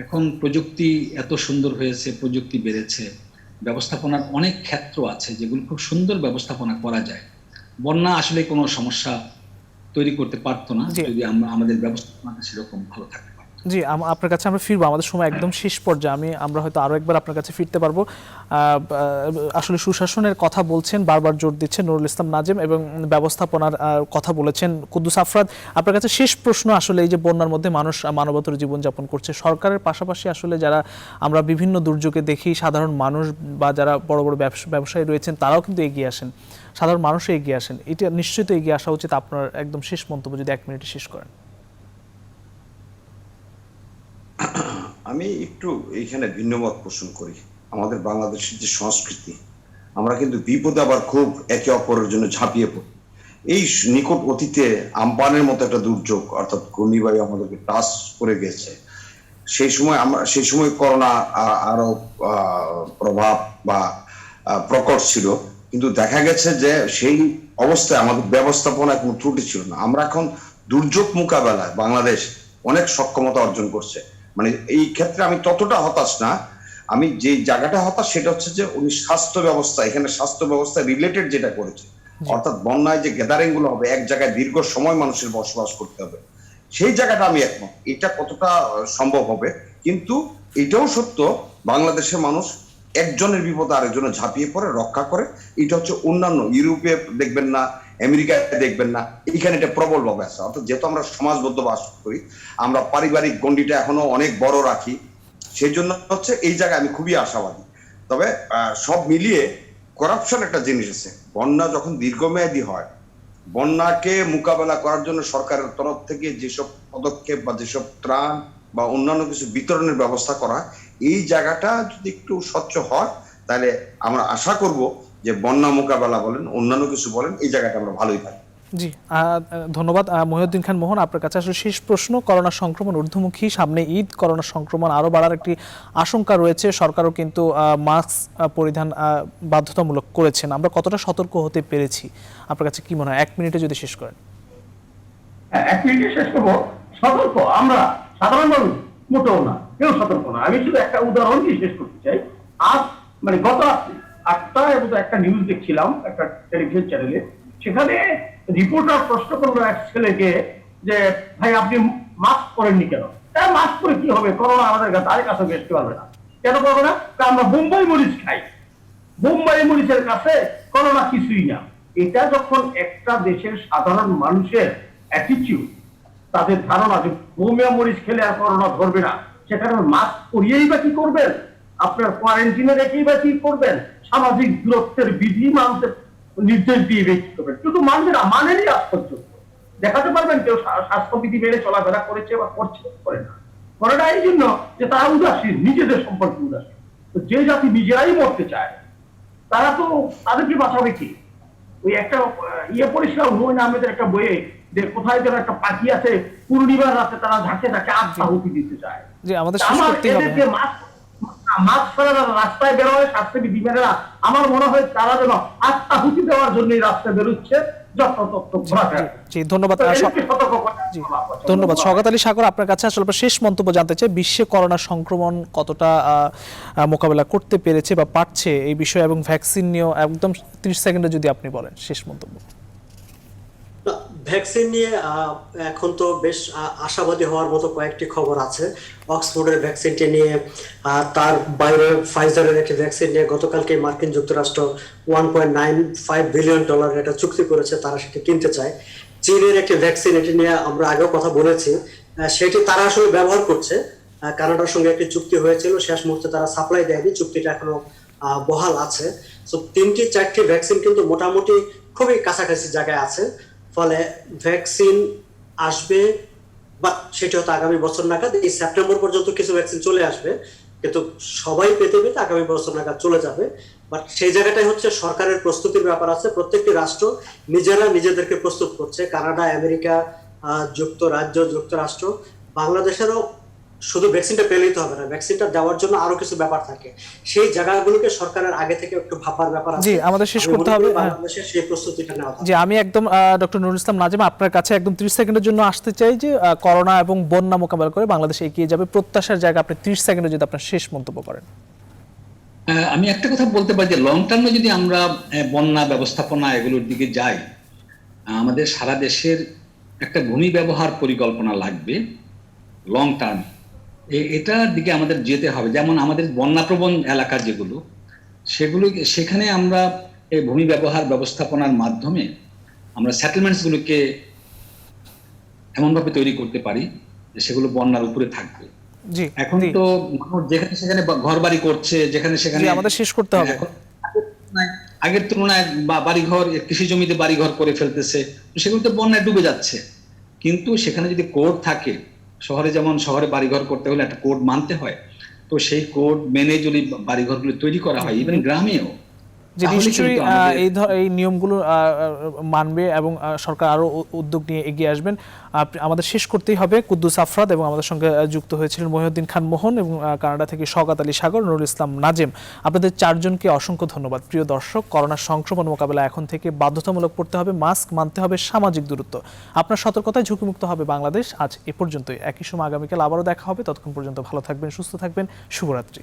এখন প্রযুক্তি এত সুন্দর হয়েছে, প্রযুক্তি বেড়েছে, ব্যবস্থাপনার অনেক ক্ষেত্র আছে যেগুলো খুব সুন্দর ব্যবস্থাপনা করা যায়। বন্যা আসলে কোনো সমস্যা তৈরি করতে পারতো না যদি আমাদের ব্যবস্থাপনাটা সেরকম ভালো থাকতো। জি, আপনার কাছে আমরা ফিরবো, আমাদের সময় একদম শেষ পর্যায়ে। আমরা হয়তো আরো একবার আপনার কাছে ফিরতে পারবো। আসলে সুশাসনের কথা বলছেন, বারবার জোর দিচ্ছেন নুরুল ইসলাম নাজিম, এবং ব্যবস্থাপনার কথা বলেছেন কুদ্দুস আফরাদ। আপনার কাছে শেষ প্রশ্ন, আসলে এই যে বন্যার মধ্যে মানুষ মানবতর জীবনযাপন করছে, সরকারের পাশাপাশি আসলে যারা আমরা বিভিন্ন দুর্যোগে দেখি সাধারণ মানুষ বা যারা বড় বড় ব্যবসায়ী রয়েছেন তারাও কিন্তু এগিয়ে আসেন, সাধারণ মানুষও এগিয়ে আসেন। এটা নিশ্চয়ই তো এগিয়ে আসা উচিত। আপনার একদম শেষ মন্তব্য যদি 1 মিনিটে শেষ করেন। আমি একটু এইখানে ভিন্নমত পোষণ করি। আমাদের বাংলাদেশের যে সংস্কৃতি, আমরা কিন্তু বিপদে আবার খুব একে অপরের জন্য ঝাঁপিয়ে পড়ি। এই নিকট অতীতে আমপানের মতো একটা দুর্যোগ অর্থাৎ ঘূর্ণিবায়ু আমাদেরকে টাচ করে গেছে। সেই সময় করোনা আরো প্রভাব বা প্রকট ছিল, কিন্তু দেখা গেছে যে সেই অবস্থায় আমাদের ব্যবস্থাপনায় কোনো ত্রুটি ছিল না। আমরা এখন দুর্যোগ মোকাবেলায় বাংলাদেশ অনেক সক্ষমতা অর্জন করছে। মানে এই ক্ষেত্রে আমি ততটা হতাশ না। আমি যে জায়গাটা হতাশ সেটা হচ্ছে যে উনি স্বাস্থ্য ব্যবস্থা, এখানে স্বাস্থ্য ব্যবস্থা রিলেটেড যেটা করেছে, অর্থাৎ বন্যায় যে গ্যাদারিং গুলো হবে, এক জায়গায় দীর্ঘ সময় মানুষের বসবাস করতে হবে, সেই জায়গাটা আমি একমত। এটা কতটা সম্ভব হবে, কিন্তু এটাও সত্য বাংলাদেশের মানুষ একজনের বিপদে আরেকজনের ঝাঁপিয়ে পড়ে রক্ষা করে। এটা হচ্ছে অন্যান্য ইউরোপে দেখবেন না, আমেরিকায় দেখবেন না, এখানে এটা প্রবল ভাবে আছে। অর্থাৎ যেহেতু আমরা সমাজবদ্ধ বাস করি, আমরা পারিবারিক গণ্ডিটা এখনো অনেক বড় রাখি, সেই জন্য হচ্ছে এই জায়গায় আমি খুবই আশাবাদী। তবে সব মিলিয়ে করাপশন একটা জিনিস আছে। বন্যা যখন দীর্ঘমেয়াদী হয়, বন্যাকে মোকাবেলা করার জন্য সরকারের তরফ থেকে যেসব পদক্ষেপ বা যেসব ত্রাণ বা অন্যান্য কিছু বিতরণের ব্যবস্থা করা, এই জায়গাটা যদি একটু স্বচ্ছ হয়, তাহলে আমরা আশা করব যে বন্যা মোকাবেলা বলেন, অন্যান্য কিছু বলেন, এই জায়গাটা আমরা ভালোই পাই। জি, ধন্যবাদ মহিউদ্দিন খান মোহন। আপনার কাছে আসলে শেষ প্রশ্ন, করোনা সংক্রমণ ঊর্ধ্বমুখী, সামনে ঈদ, করোনা সংক্রমণ আরো বাড়ার একটি আশঙ্কা রয়েছে। সরকারও কিন্তু মাস্ক পরিধান বাধ্যতামূলক করেছেন। আমরা কতটা সতর্ক হতে পেরেছি আপনার কাছে কি মনে হয়? 1 মিনিটে যদি শেষ করেন। 1 মিনিটে শেষ করবো। সতর্ক আমরা সাধারণ মানুষ মোটেও না, কেউ সতর্ক না। আমি শুধু একটা উদাহরণ দিয়ে শেষ করতে চাই। আজ মানে গত 8টায় একটা নিউজ দেখছিলাম একটা টেলিভিশন চ্যানেলে, সেখানে রিপোর্টার প্রশ্ন করলো এক ছেলেকে যে ভাই আপনি মাস্ক পরেননি কেন? মাস্ক পরে কি হবে, করোনা আমাদের কাছে কাছে আসতে পারবে না। কেন পারবে না? আমরা বোম্বাই মরিচ খাই, বোম্বাই মরিচের কাছে করোনা কিছুই না। এটা যখন একটা দেশের সাধারণ মানুষের অ্যাটিটিউড, তাদের ধারণা যে বোম্বাই মরিচ খেলে আর করোনা ধরবে না, সেখানে মাস্ক পরিয়েই বা কি করবেন? আপনার কোয়ারেন্টিনে রেখেই বা কি করবেন? সামাজিক দূরত্বের বিধি মানতে নির্দেশ দিয়ে ব্যক্তি করবেন, কিন্তু মানবে না, মানেনি আশ্চর্য। দেখাতে পারবেন কেউ স্বাস্থ্যবিধি মেনে চলাফেরা করেছে বা করছে? করে না। করে না এই জন্য যে তারা উদাসীন, নিজেদের সম্পর্কে উদাসীন। তো যে জাতি নিজেরাই মরতে চায়, তারা তো তাদেরকে বাঁচাবে কি? ওই একটা পড়েছিলাম হুমায়ুন আহমেদের একটা বইয়ে, যে কোথায় যেন একটা পাখি আছে, পূর্ণিমার রাতে তারা ঝাঁকে ঝাঁকে আত্মাহুতি দিতে চায়। যে আমাদের শেষ করতেই হবে। মাস্ক ছাড়া যারা রাস্তায় বেরোয় স্বাস্থ্যবিধি মেনে না, আমার মনে হয় তারা যেন আত্মাহুতি দেওয়ার জন্য রাস্তায় বেরোচ্ছে, যত্রতত্র ঘোরাফেরা। জি ধন্যবাদ। তো এদেরকে সতর্ক করা জি বলা হচ্ছে। ধন্যবাদ শওকত আলী সাগর, আপনার কাছে আসলে আপনার শেষ মন্তব্য জানতে চাই, বিশ্বে করোনা সংক্রমণ কতটা মোকাবেলা করতে পেরেছে বা পারছে এই বিষয়ে, এবং ভ্যাকসিন নিয়েও একদম 30 সেকেন্ডে যদি আপনি বলেন শেষ মন্তব্য। ভ্যাকসিন নিয়ে এখন তো বেশ আশাবাদী হওয়ার মতো কয়েকটি খবর আছে। অক্সফোর্ডের ভ্যাকসিনটি নিয়ে, তার বাইরে ফাইজারের একটি ভ্যাকসিন নিয়ে গতকালকে মার্কিন যুক্তরাষ্ট্র $1.95 বিলিয়ন একটা চুক্তি করেছে, তারা সেটি কিনতে চায়। চীনের একটি ভ্যাকসিন, এটি নিয়ে আমরা আগেও কথা বলেছি, সেটি তারা আসলে ব্যবহার করছে। কানাডার সঙ্গে একটি চুক্তি হয়েছিল, শেষ মুহূর্তে তারা সাপ্লাই দেয়নি, চুক্তিটা এখনো বহাল আছে। তো 3-4টি ভ্যাকসিন কিন্তু মোটামুটি খুবই কাছাকাছি জায়গায় আছে। ফলে ভ্যাকসিন আসবে, বা সেটা হয়তো আগামী বছর নাগাদ, এই সেপ্টেম্বর পর্যন্ত কিছু ভ্যাকসিন চলে আসবে, কিন্তু সবাই পেতে পেতে আগামী বছর নাগাদ চলে যাবে। বাট সেই জায়গাটাই হচ্ছে সরকারের প্রস্তুতির ব্যাপার আছে। প্রত্যেকটি রাষ্ট্র নিজেরা নিজেদেরকে প্রস্তুত করছে, কানাডা, আমেরিকা, যুক্তরাজ্য, যুক্তরাষ্ট্র। বাংলাদেশেরও শুধু ভ্যাকসিনটা পেলেই তো হবে না, ভ্যাকসিনটা দেওয়ার জন্য আরো কিছু ব্যাপার থাকে, সেই জায়গাগুলোকে সরকারের আগে থেকে একটু ভাবার ব্যাপার আছে। জি আমাদের শেষ করতে হবে। বাংলাদেশের সেই প্রস্তুতিটা নেওয়া জি আমি একদম ডক্টর নুরুল ইসলাম নাজিম আপনার কাছে একদম 30 সেকেন্ডের জন্য আসতে চাই যে করোনা এবং বন্যা মোকাবেলা করে বাংলাদেশ এগিয়ে যাবে, প্রত্যাশার জায়গা আপনি 30 সেকেন্ডে যদি আপনার শেষ মন্তব্য করেন। আমি একটা কথা বলতে পারি যে লং টার্মে যদি আমরা বন্যা ব্যবস্থাপনা এগুলোর দিকে যাই, আমাদের সারা দেশের একটা ভূমি ব্যবহার পরিকল্পনা লাগবে লং টার্ম। এটার দিকে আমাদের যেতে হবে। যেমন আমাদের বন্যাপ্রবণ এলাকা যেগুলো, সেখানে আমরা এই ভূমি ব্যবহার ব্যবস্থাপনার মাধ্যমে আমরা সেটেলমেন্টসগুলোকে এমনভাবে তৈরি করতে পারি যে সেগুলো বন্যার উপরে থাকবে। জি এখন তো মানুষ যেখানে সেখানে ঘর বাড়ি করছে, যেখানে সেখানে আমাদের শেষ করতে হবে। আগের তুলনায় বাড়িঘর, কৃষি জমিতে বাড়িঘর করে ফেলতেছে, সেগুলো তো বন্যায় ডুবে যাচ্ছে। কিন্তু সেখানে যদি কোড থাকে, শহরে বাড়িঘর করতে হলে একটা কোড মানতে হয়, তো সেই কোড মেনে যদি বাড়িঘরগুলো তৈরি করা হয়, ইভেন গ্রামেও, যে নিশ্চয়ই এই নিয়মগুলো মানবে এবং সরকার আরো উদ্যোগ নিয়ে এগিয়ে আসবেন। আমাদের শেষ করতেই হবে। কুদ্দুস আফরাদ এবং আমাদের সঙ্গে যুক্ত হয়েছিলেন মহিউদ্দিন খান মোহন এবং কানাডা থেকে শওকত আলী সাগর, নুরুল ইসলাম নাজিম, আপনাদের চারজনকে অসংখ্য ধন্যবাদ। প্রিয় দর্শক, করোনা সংক্রমণ মোকাবেলা এখন থেকে বাধ্যতামূলক করতে হবে, মাস্ক মানতে হবে, সামাজিক দূরত্ব, আপনার সতর্কতায় ঝুঁকিমুক্ত হবে বাংলাদেশ। আজ এ পর্যন্তই, একই সময় আগামীকাল আবারও দেখা হবে। ততক্ষণ পর্যন্ত ভালো থাকবেন, সুস্থ থাকবেন, শুভরাত্রি।